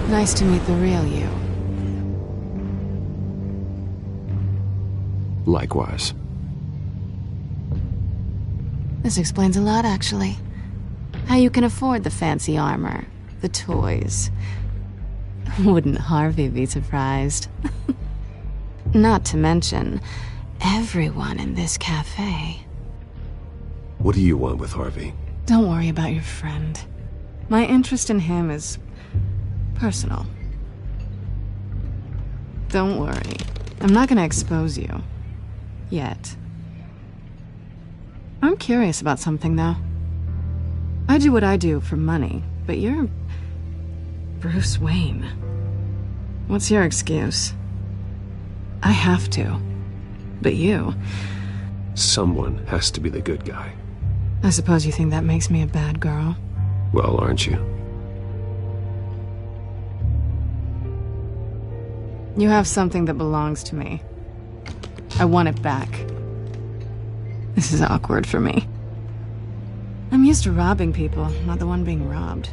Nice to meet the real you. Likewise. This explains a lot, actually. How you can afford the fancy armor, the toys. Wouldn't Harvey be surprised? Not to mention, everyone in this cafe. What do you want with Harvey? Don't worry about your friend. My interest in him is personal. Don't worry. I'm not gonna expose you. Yet. I'm curious about something, though. I do what I do for money, but you're Bruce Wayne. What's your excuse? I have to. But you... Someone has to be the good guy. I suppose you think that makes me a bad girl? Well, aren't you? You have something that belongs to me. I want it back. This is awkward for me. I'm used to robbing people, not the one being robbed.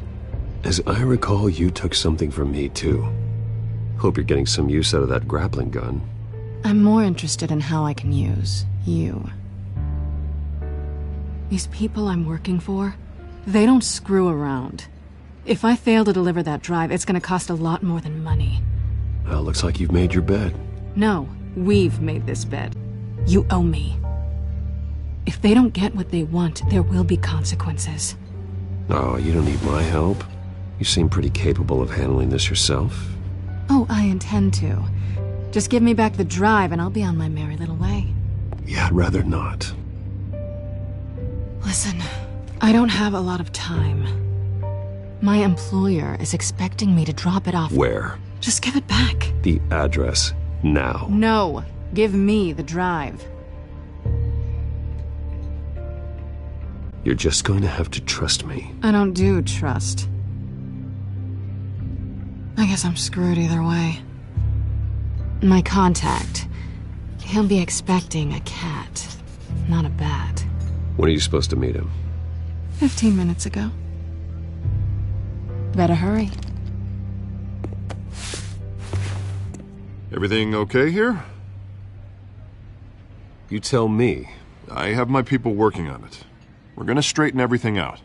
As I recall, you took something from me, too. Hope you're getting some use out of that grappling gun. I'm more interested in how I can use you. These people I'm working for, they don't screw around. If I fail to deliver that drive, it's gonna cost a lot more than money. Well, looks like you've made your bed. No, we've made this bed. You owe me. If they don't get what they want, there will be consequences. Oh, you don't need my help. You seem pretty capable of handling this yourself. Oh, I intend to. Just give me back the drive and I'll be on my merry little way. Yeah, I'd rather not. Listen, I don't have a lot of time. My employer is expecting me to drop it off. Where? Just give it back. The address, now. No, give me the drive. You're just going to have to trust me. I don't do trust. I guess I'm screwed either way. My contact, he'll be expecting a cat, not a bat. When are you supposed to meet him? 15 minutes ago. Better hurry. Everything okay here? You tell me. I have my people working on it. We're gonna straighten everything out.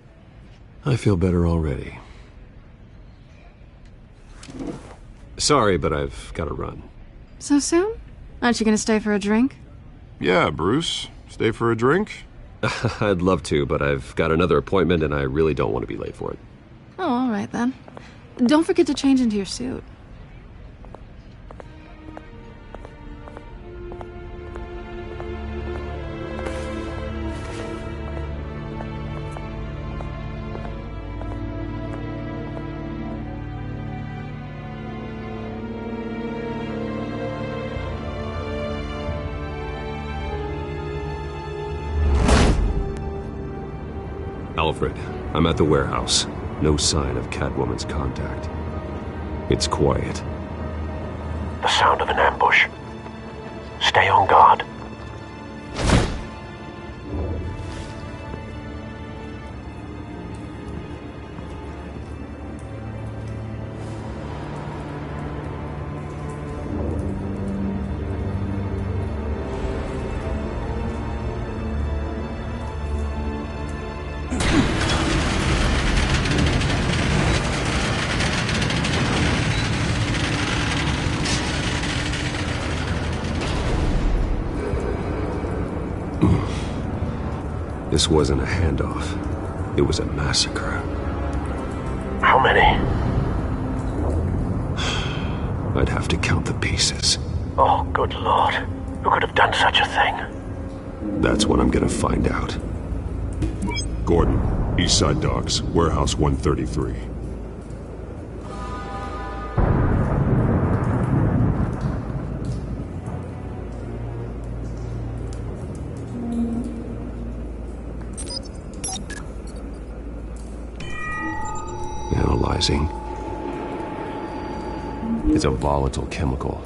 I feel better already. Sorry, but I've got to run. So soon? Aren't you gonna stay for a drink? Yeah, Bruce. Stay for a drink? I'd love to, but I've got another appointment and I really don't want to be late for it. Oh, all right then. Don't forget to change into your suit. Alfred, I'm at the warehouse. No sign of Catwoman's contact. It's quiet. The sound of an ambush. Stay on guard. This wasn't a handoff. It was a massacre. How many? I'd have to count the pieces. Oh, good Lord. Who could have done such a thing? That's what I'm gonna find out. Gordon, Eastside Docks, Warehouse 133. Analyzing. It's a volatile chemical.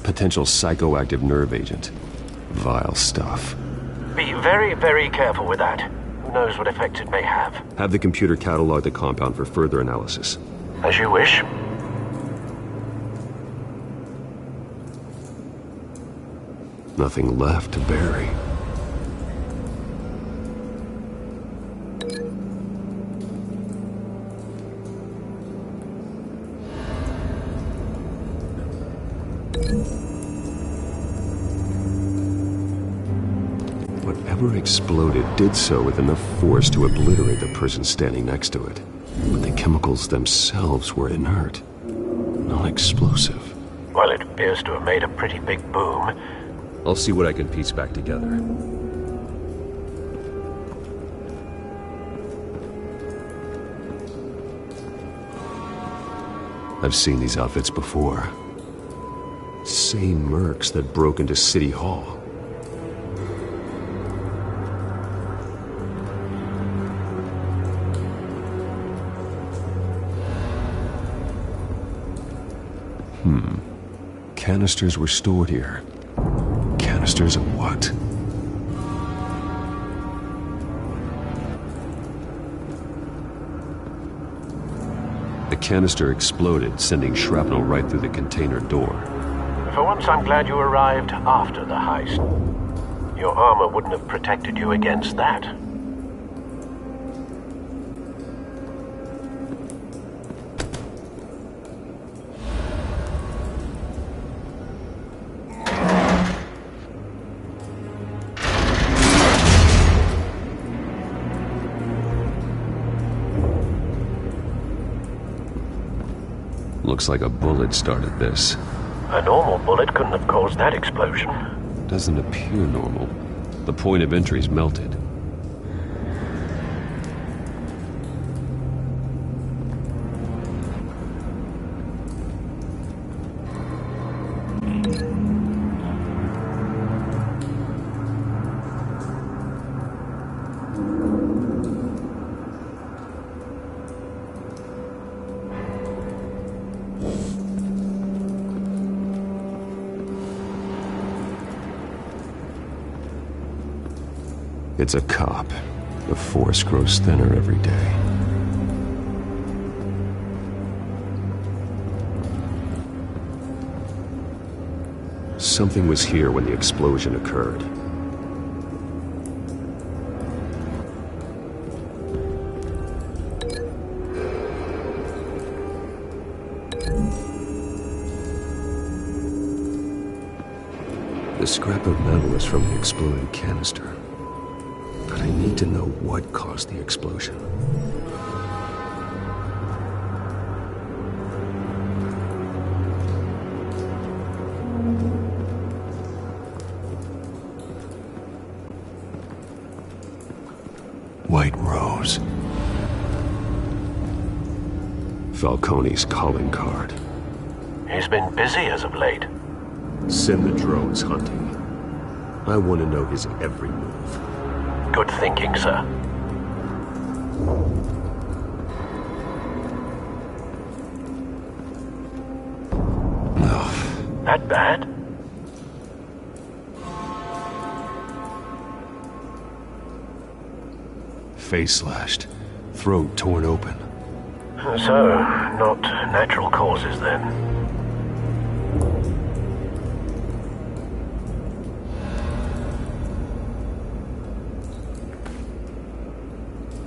Potential psychoactive nerve agent. Vile stuff. Be very, very careful with that. Who knows what effects it may have. Have the computer catalog the compound for further analysis. As you wish. Nothing left to bury. Whatever exploded did so with enough force to obliterate the person standing next to it. But the chemicals themselves were inert, not explosive. Well, it appears to have made a pretty big boom. I'll see what I can piece back together. I've seen these outfits before. Same mercs that broke into City Hall. Canisters were stored here. Canisters of what? The canister exploded, sending shrapnel right through the container door. For once, I'm glad you arrived after the heist. Your armor wouldn't have protected you against that. Looks like a bullet started this. A normal bullet couldn't have caused that explosion. Doesn't appear normal. The point of entry's melted. It's a cop. The force grows thinner every day. Something was here when the explosion occurred. The scrap of metal is from the exploded canister. But I need to know what caused the explosion. White Rose. Falcone's calling card. He's been busy as of late. Send the drones hunting. I want to know his every move. Good thinking, sir. No. That bad? Face slashed. Throat torn open. So, not natural causes then.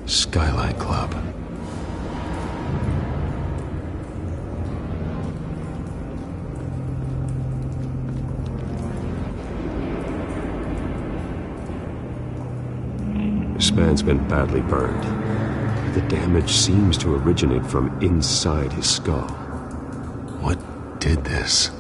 Skyline Club. This man's been badly burned. The damage seems to originate from inside his skull. What did this?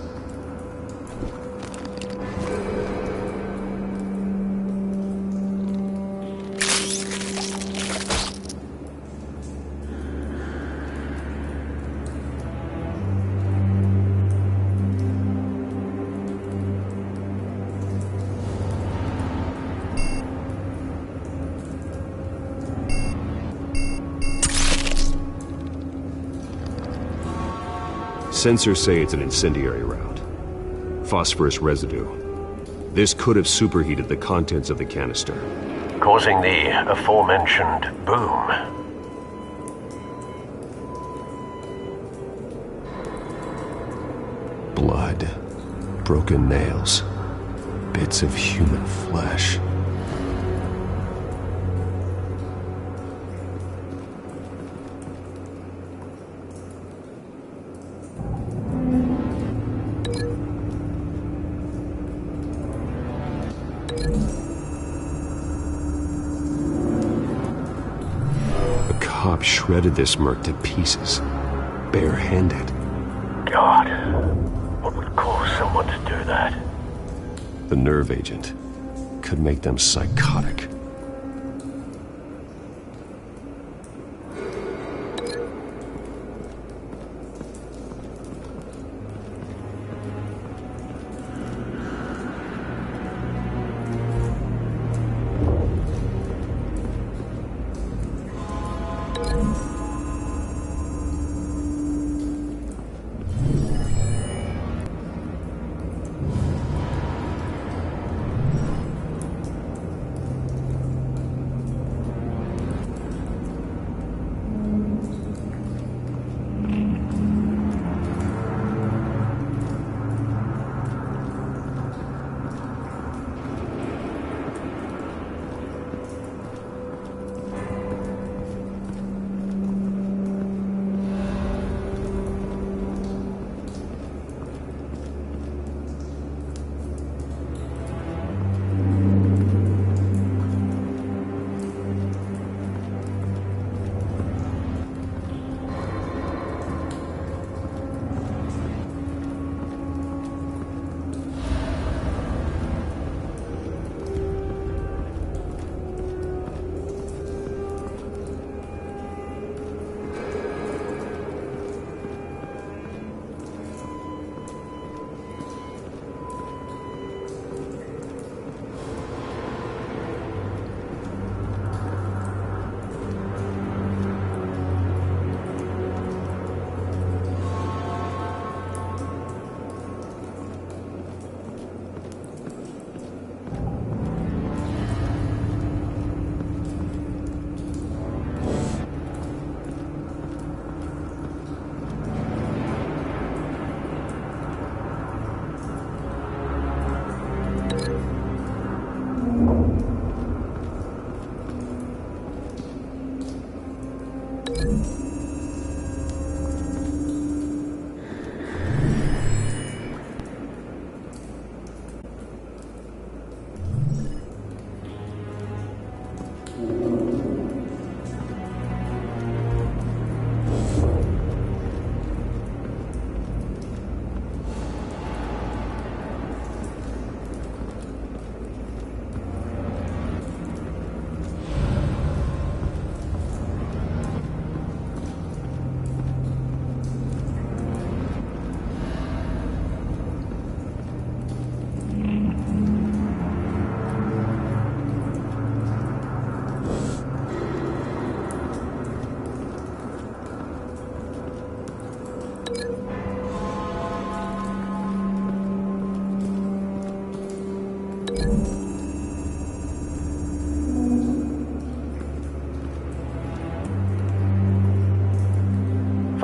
Sensors say it's an incendiary route. Phosphorus residue. This could have superheated the contents of the canister, causing the aforementioned boom. Blood. Broken nails. Bits of human flesh. Shredded this merc to pieces, barehanded. God, what would cause someone to do that? The nerve agent could make them psychotic.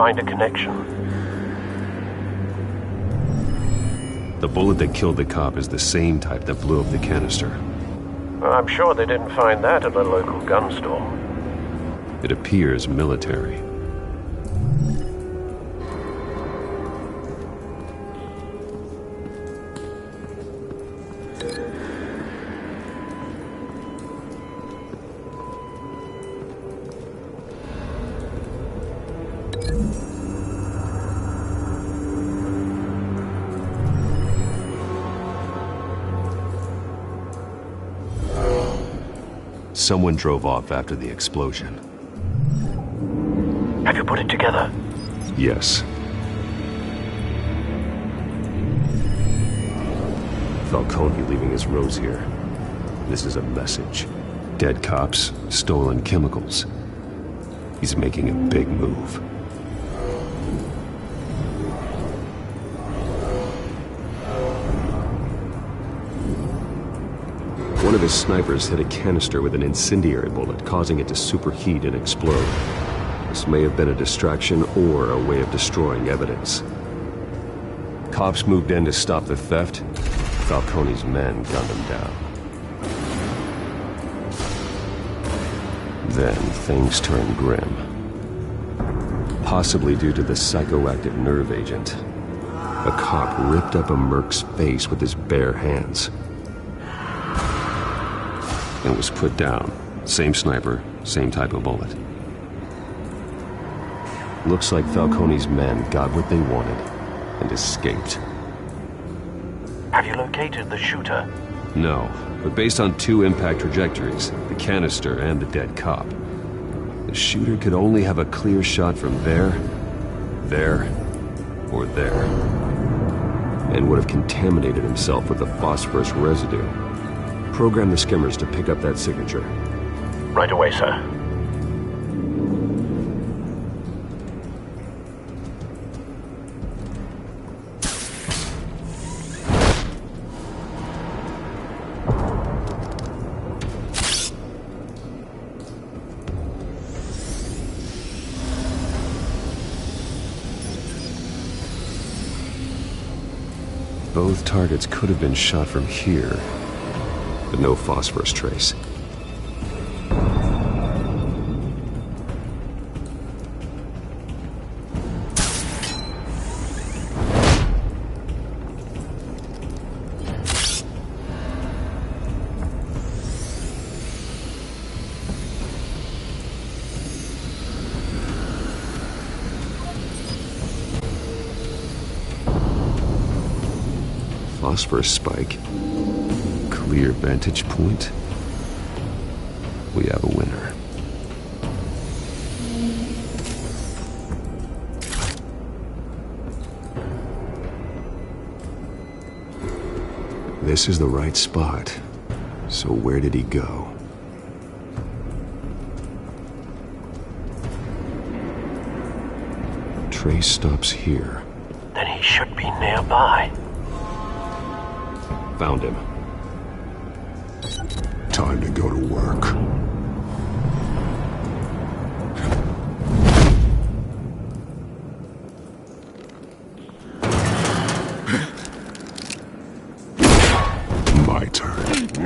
find a connection. The bullet that killed the cop is the same type that blew up the canister. Well, I'm sure they didn't find that at a local gun store. It appears military. Someone drove off after the explosion. Have you put it together? Yes. Falcone leaving his rose here. This is a message. Dead cops, stolen chemicals. He's making a big move. One of his snipers hit a canister with an incendiary bullet, causing it to superheat and explode. This may have been a distraction or a way of destroying evidence. Cops moved in to stop the theft. Falcone's men gunned him down. Then things turned grim. Possibly due to the psychoactive nerve agent. A cop ripped up a merc's face with his bare hands. And was put down. Same sniper, same type of bullet. Looks like Falcone's men got what they wanted and escaped. Have you located the shooter? No, but based on two impact trajectories, the canister and the dead cop, the shooter could only have a clear shot from there, or there, and would have contaminated himself with the phosphorus residue. Program the skimmers to pick up that signature. Right away, sir. Both targets could have been shot from here, but no phosphorus trace. Phosphorus spike. Clear vantage point. We have a winner. This is the right spot. So where did he go? Trace stops here. Then he should be nearby. Found him. Time to go to work. My turn.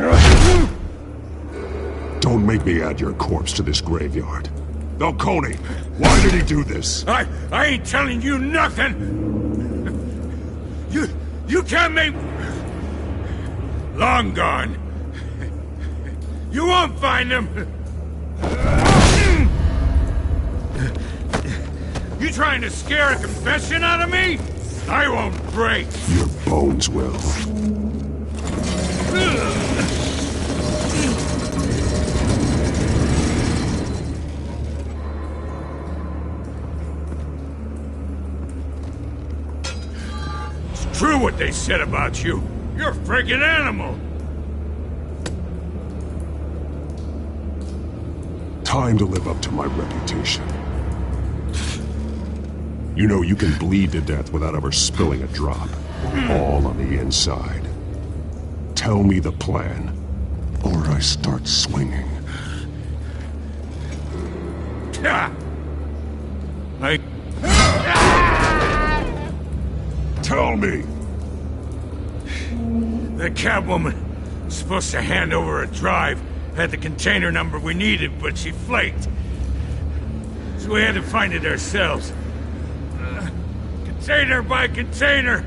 Don't make me add your corpse to this graveyard. Falcone, why did he do this? I ain't telling you nothing! You can't make... Long gone. You won't find him! You trying to scare a confession out of me? I won't break! Your bones will. It's true what they said about you. You're a freaking animal! Time to live up to my reputation. You know you can bleed to death without ever spilling a drop. All on the inside. Tell me the plan, or I start swinging. I... Tell me! The Catwoman was supposed to hand over a drive, had the container number we needed, but she flaked. So we had to find it ourselves. Container by container.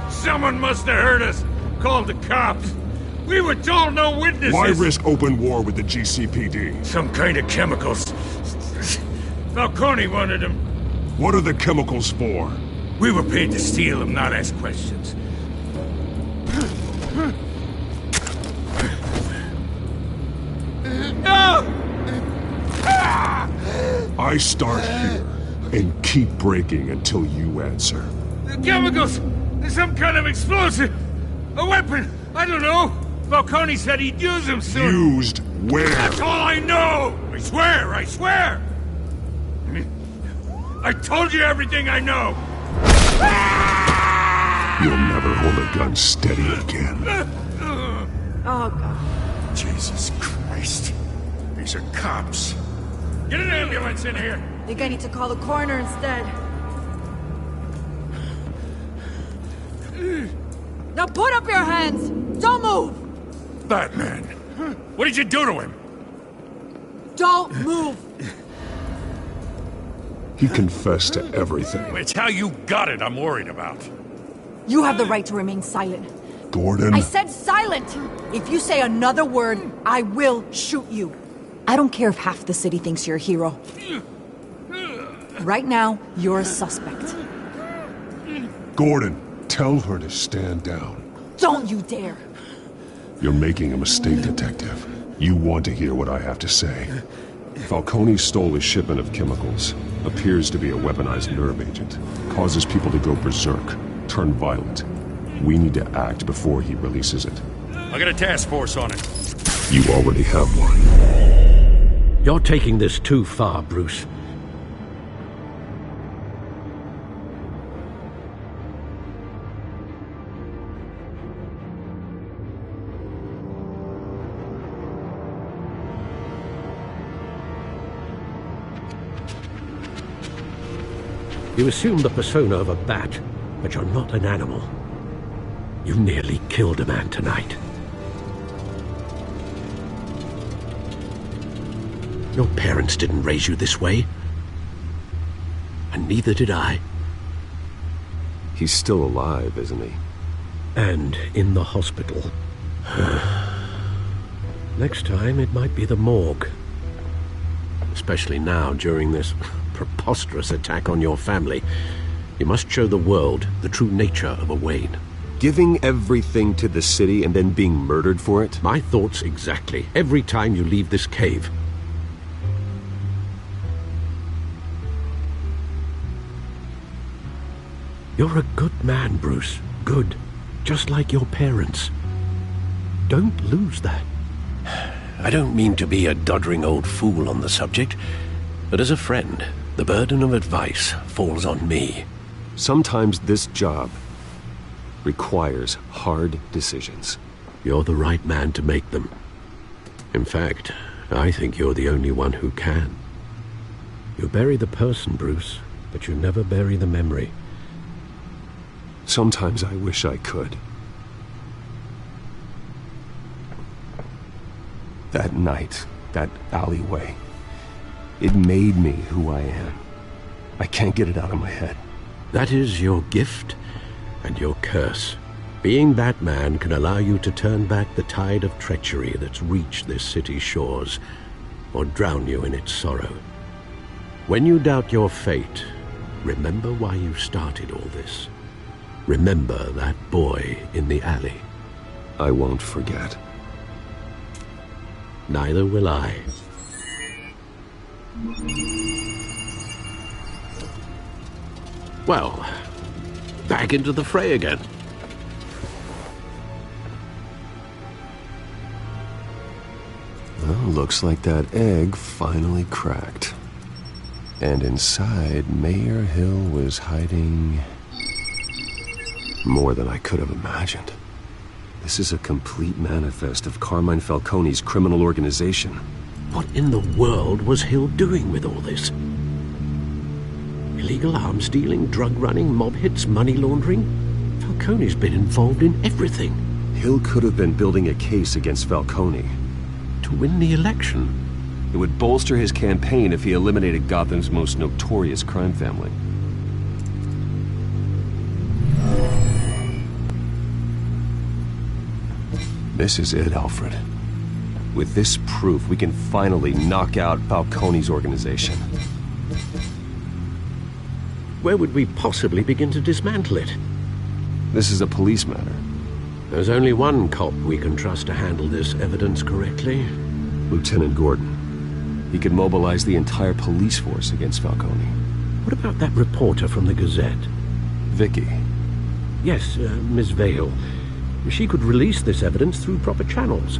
Someone must have heard us, called the cops. We were told no witnesses. Why risk open war with the GCPD? Some kind of chemicals. Falcone wanted them. What are the chemicals for? We were paid to steal them, not ask questions. No! I start here and keep breaking until you answer. The chemicals! Some kind of explosive! A weapon! I don't know! Falcone said he'd use them soon. Used where? That's all I know! I swear! I swear! I told you everything I know! You'll never hold a gun steady again. Oh, God. Jesus Christ. These are cops. Get an ambulance in here! I think I need to call the coroner instead. Now put up your hands! Don't move! Batman, what did you do to him? Don't move! He confessed to everything. It's how you got it I'm worried about. You have the right to remain silent. Gordon? I said silent! If you say another word, I will shoot you. I don't care if half the city thinks you're a hero. Right now, you're a suspect. Gordon, tell her to stand down. Don't you dare! You're making a mistake, Detective. You want to hear what I have to say. Falcone stole a shipment of chemicals. Appears to be a weaponized nerve agent. Causes people to go berserk, turn violent. We need to act before he releases it. I got a task force on it. You already have one. You're taking this too far, Bruce. You assume the persona of a bat, but you're not an animal. You nearly killed a man tonight. Your parents didn't raise you this way. And neither did I. He's still alive, isn't he? And in the hospital. Next time, it might be the morgue. Especially now, during this preposterous attack on your family. You must show the world the true nature of a Wayne. Giving everything to the city and then being murdered for it? My thoughts exactly. Every time you leave this cave. You're a good man, Bruce. Good. Just like your parents. Don't lose that. I don't mean to be a doddering old fool on the subject, but as a friend, the burden of advice falls on me. Sometimes this job requires hard decisions. You're the right man to make them. In fact, I think you're the only one who can. You bury the person, Bruce, but you never bury the memory. Sometimes I wish I could. That night, that alleyway, it made me who I am. I can't get it out of my head. That is your gift and your curse. Being Batman can allow you to turn back the tide of treachery that's reached this city's shores, or drown you in its sorrow. When you doubt your fate, remember why you started all this. Remember that boy in the alley. I won't forget. Neither will I. Well, back into the fray again. Well, looks like that egg finally cracked. And inside, Mayor Hill was hiding more than I could have imagined. This is a complete manifest of Carmine Falcone's criminal organization. What in the world was Hill doing with all this? Illegal arms dealing, drug running, mob hits, money laundering. Falcone's been involved in everything. Hill could have been building a case against Falcone. To win the election. It would bolster his campaign if he eliminated Gotham's most notorious crime family. This is it, Alfred. With this proof, we can finally knock out Falcone's organization. Where would we possibly begin to dismantle it? This is a police matter. There's only one cop we can trust to handle this evidence correctly. Lieutenant Gordon. He could mobilize the entire police force against Falcone. What about that reporter from the Gazette? Vicky. Yes, Miss Vale. She could release this evidence through proper channels.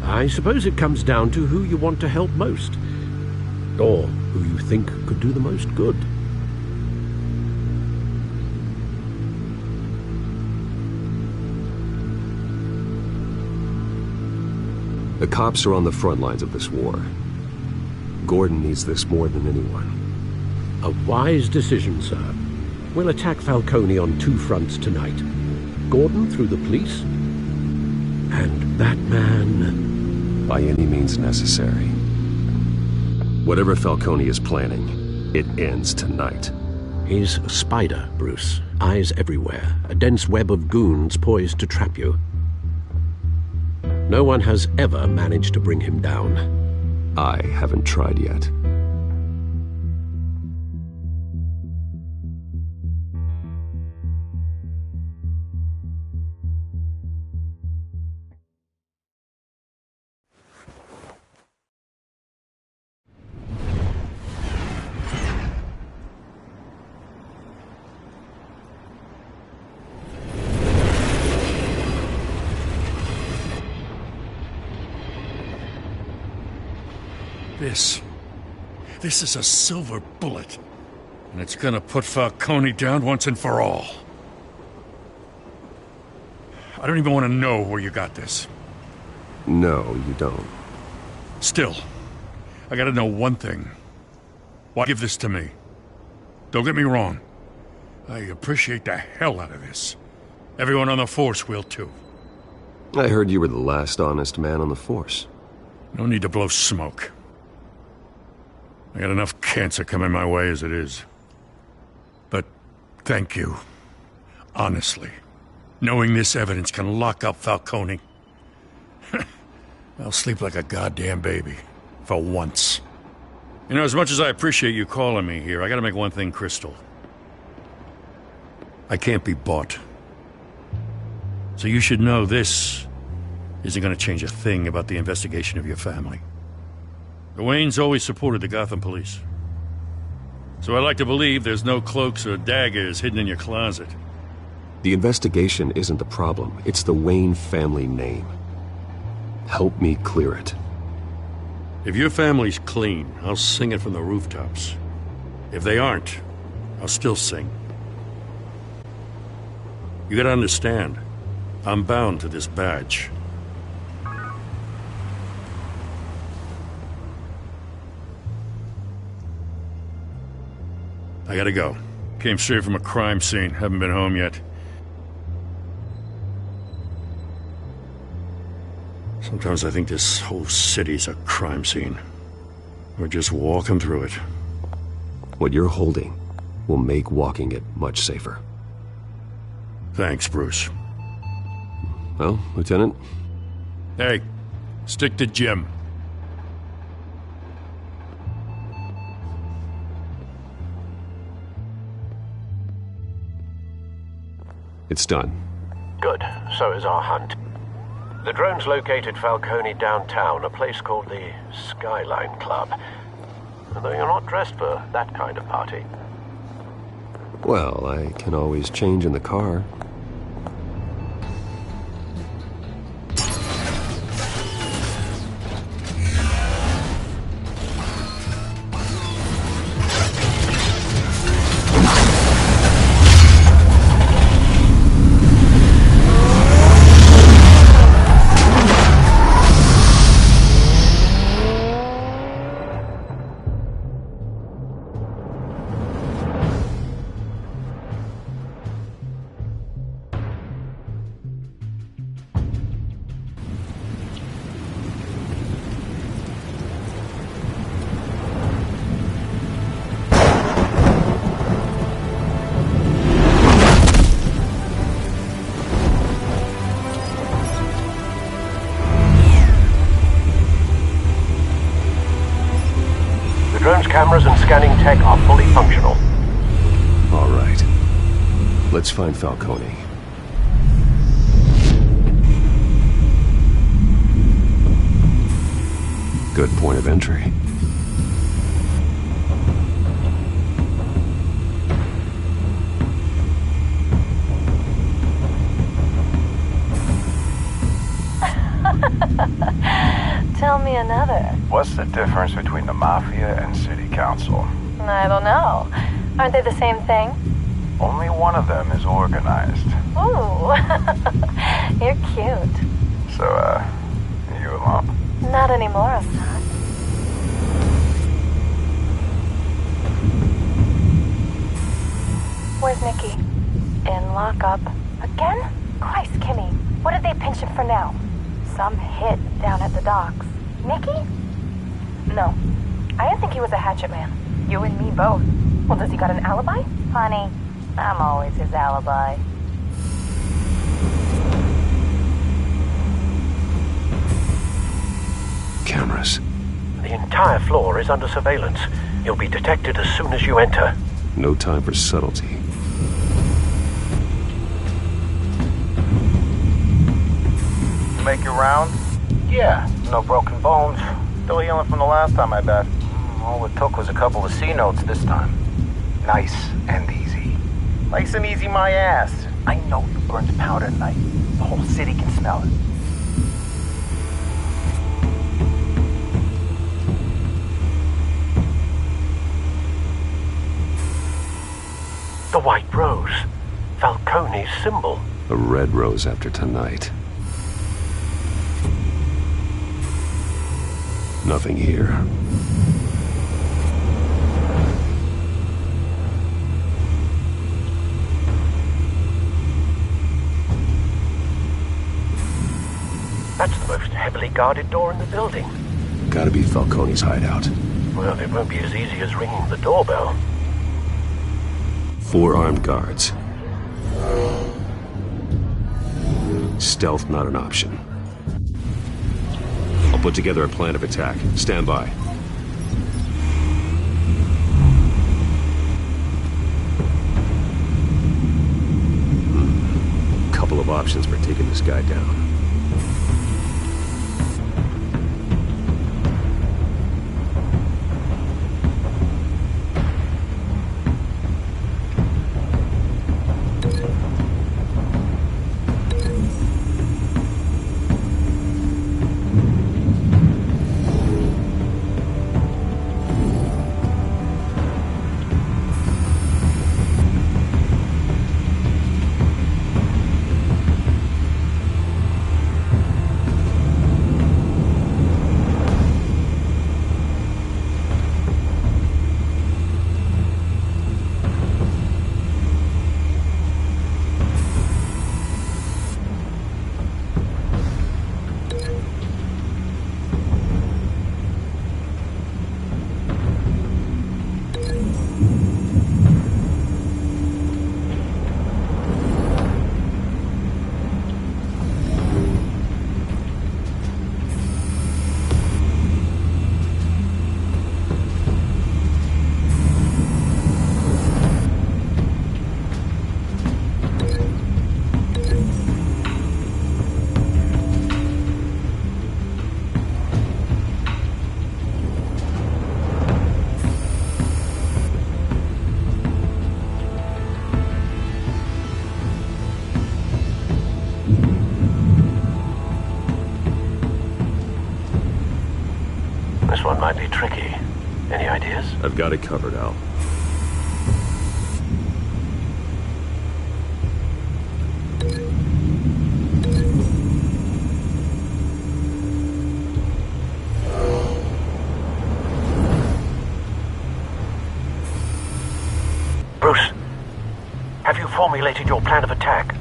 I suppose it comes down to who you want to help most. Or who you think could do the most good. The cops are on the front lines of this war. Gordon needs this more than anyone. A wise decision, sir. We'll attack Falcone on two fronts tonight. Gordon through the police, and that man... by any means necessary. Whatever Falcone is planning, it ends tonight. He's a spider, Bruce. Eyes everywhere. A dense web of goons poised to trap you. No one has ever managed to bring him down. I haven't tried yet. This is a silver bullet. And it's gonna put Falcone down once and for all. I don't even want to know where you got this. No, you don't. Still, I gotta know one thing. Why give this to me? Don't get me wrong. I appreciate the hell out of this. Everyone on the force will too. I heard you were the last honest man on the force. No need to blow smoke. I got enough cancer coming my way as it is. But thank you. Honestly. Knowing this evidence can lock up Falcone. I'll sleep like a goddamn baby. For once. You know, as much as I appreciate you calling me here, I gotta make one thing crystal. I can't be bought. So you should know this isn't gonna change a thing about the investigation of your family. The Waynes always supported the Gotham police. So I like to believe there's no cloaks or daggers hidden in your closet. The investigation isn't the problem. It's the Wayne family name. Help me clear it. If your family's clean, I'll sing it from the rooftops. If they aren't, I'll still sing. You gotta understand, I'm bound to this badge. I gotta go. Came straight from a crime scene. Haven't been home yet. Sometimes I think this whole city's a crime scene. We're just walking through it. What you're holding will make walking it much safer. Thanks, Bruce. Well, Lieutenant? Hey, stick to Jim. It's done. Good. So is our hunt. The drones located Falcone downtown, a place called the Skyline Club. Though you're not dressed for that kind of party. Well, I can always change in the car. tech are fully functional. All right. Let's find Falcone. Good point of entry. Tell me another. What's the difference between the Mafia and City Council? I don't know. Aren't they the same thing? Only one of them is organized. Ooh, you're cute. So, you a mom? Not anymore, I'm not. Where's Nikki? In lockup. Again? Christ, Kimmy. What did they pinch him for now? Some hit down at the docks. Nikki? No. I didn't think he was a hatchet man. You and me both. Well, does he got an alibi? Honey, I'm always his alibi. Cameras. The entire floor is under surveillance. You'll be detected as soon as you enter. No time for subtlety. Make your round? Yeah, no broken bones. Still healing from the last time, I bet. All it took was a couple of C notes this time. Nice and easy. Nice and easy my ass. I know you burned powder tonight. The whole city can smell it. The white rose. Falcone's symbol. A red rose after tonight. Nothing here. That's the most heavily guarded door in the building. Gotta be Falcone's hideout. Well, it won't be as easy as ringing the doorbell. 4 armed guards. Stealth not an option. I'll put together a plan of attack. Stand by. Couple of options for taking this guy down. This one might be tricky. Any ideas? I've got it covered, Al. Bruce, have you formulated your plan of attack?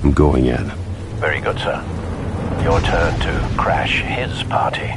I'm going in. Very good, sir. Your turn to crash his party.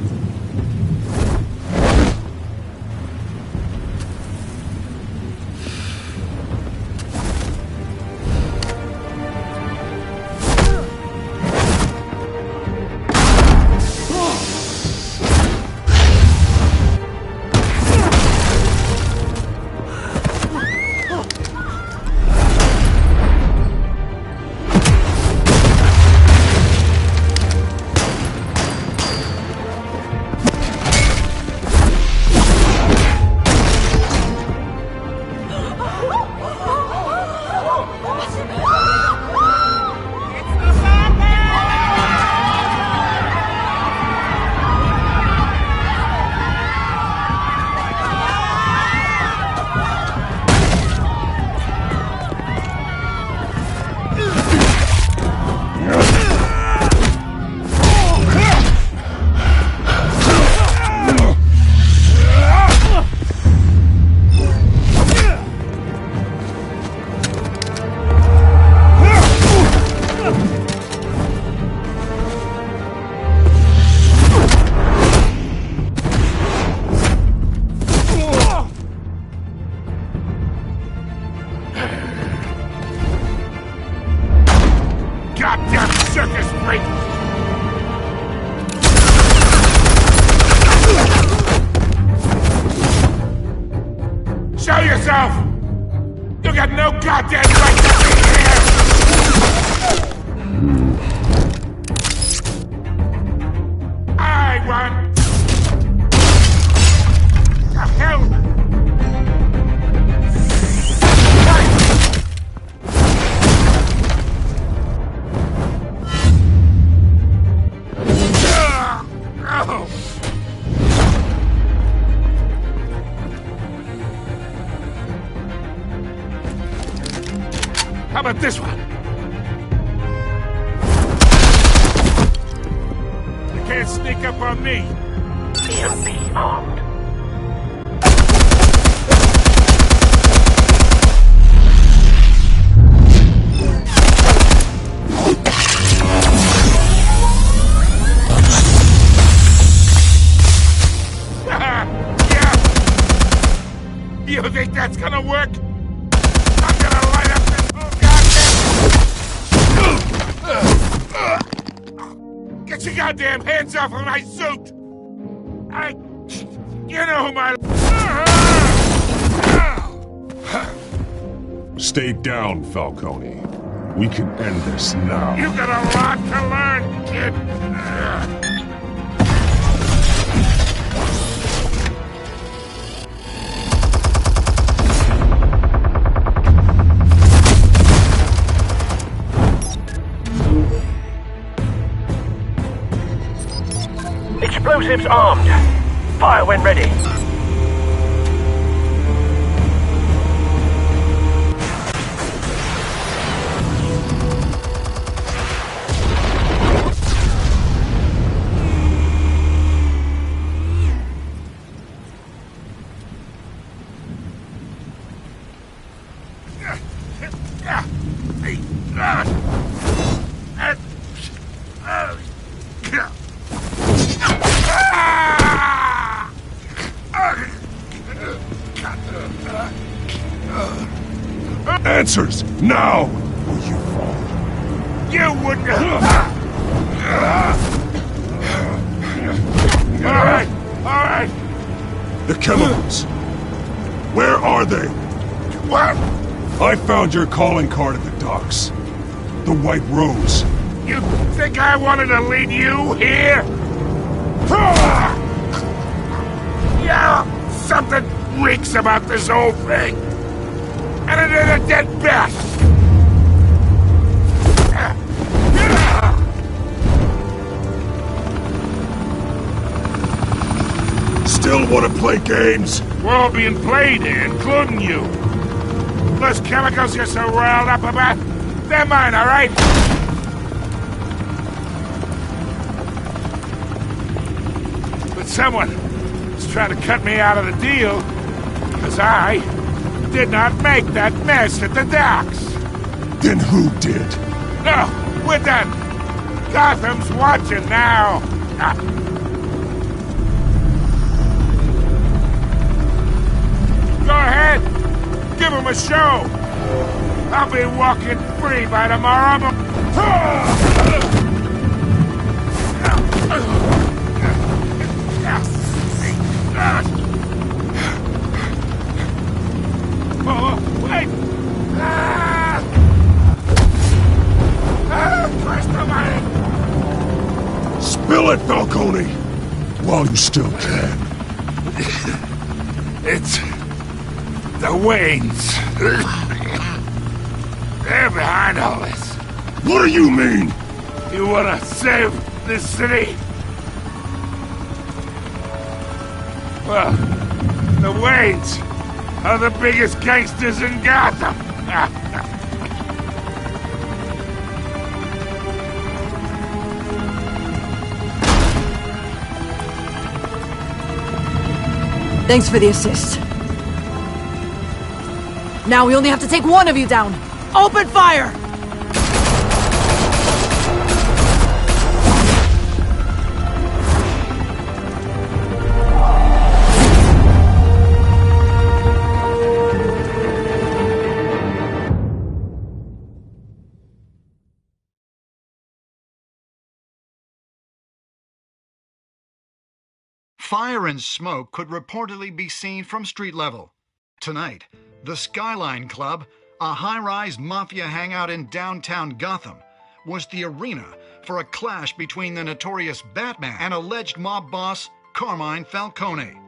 yourself! You got no goddamn right to be here! I want... The hell? Oh. How about this one? You can't sneak up on me. EMP armed. You think that's gonna work? I'm gonna light up this whole goddamn... Get your goddamn hands off of my suit! You know who my... Stay down, Falcone. We can end this now. You got a lot to learn, kid! Explosives armed. Fire when ready. Answers, now! Or you fall. You wouldn't... Alright, alright! The chemicals. Where are they? What? I found your calling card at the docks. The White Rose. You think I wanted to lead you here? Yeah, something reeks about this whole thing. And it is a dead bat! Still want to play games? We're all being played here, including you. Those chemicals you're so riled up about, they're mine, all right? But someone is trying to cut me out of the deal, because I did not make that mess at the docks. Then who did? No, we're done. Gotham's watching now. Go ahead. Give him a show. I'll be walking free by tomorrow. Oh, wait! Spill it, Falcone! While you still can. It's... the Waynes. They're behind all this. What do you mean? You wanna save this city? Well, the Waynes are the biggest gangsters in Gotham. Thanks for the assist. Now we only have to take one of you down. Open fire! Fire and smoke could reportedly be seen from street level. Tonight, the Skyline Club, a high-rise mafia hangout in downtown Gotham, was the arena for a clash between the notorious Batman and alleged mob boss Carmine Falcone,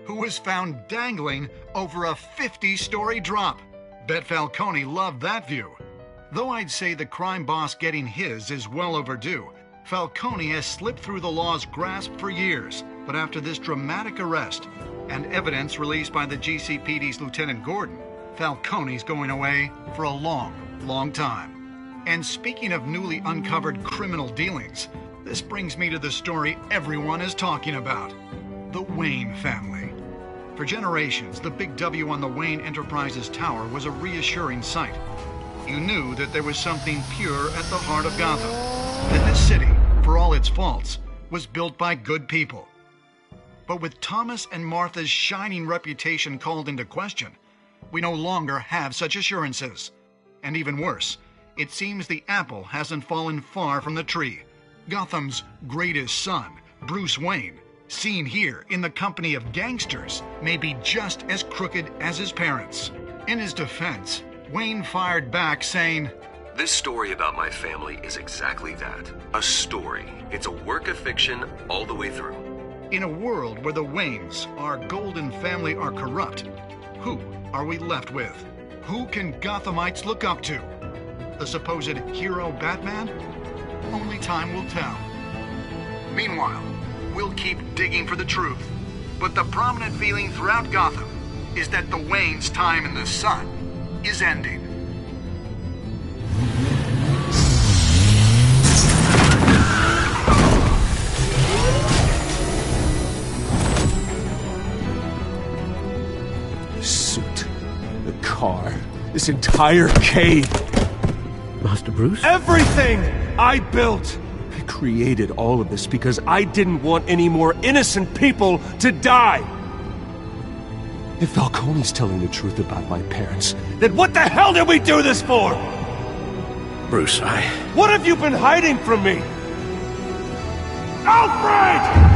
who was found dangling over a 50-story drop. Bet Falcone loved that view. Though I'd say the crime boss getting his is well overdue, Falcone has slipped through the law's grasp for years. But after this dramatic arrest and evidence released by the GCPD's Lieutenant Gordon, Falcone's going away for a long, long time. And speaking of newly uncovered criminal dealings, this brings me to the story everyone is talking about: the Wayne family. For generations, the big W on the Wayne Enterprises Tower was a reassuring sight. You knew that there was something pure at the heart of Gotham, that this city, for all its faults, was built by good people. But with Thomas and Martha's shining reputation called into question, we no longer have such assurances. And even worse, it seems the apple hasn't fallen far from the tree. Gotham's greatest son, Bruce Wayne, seen here in the company of gangsters, may be just as crooked as his parents. In his defense, Wayne fired back saying, "This story about my family is exactly that. A story. It's a work of fiction all the way through." In a world where the Waynes, our golden family, are corrupt, who are we left with? Who can Gothamites look up to? The supposed hero Batman? Only time will tell. Meanwhile, we'll keep digging for the truth. But the prominent feeling throughout Gotham is that the Waynes' time in the sun is ending. The suit, the car, this entire cave. Master Bruce? Everything I built! I created all of this because I didn't want any more innocent people to die! If Falcone's telling the truth about my parents, then what the hell did we do this for? Bruce, What have you been hiding from me? Alfred!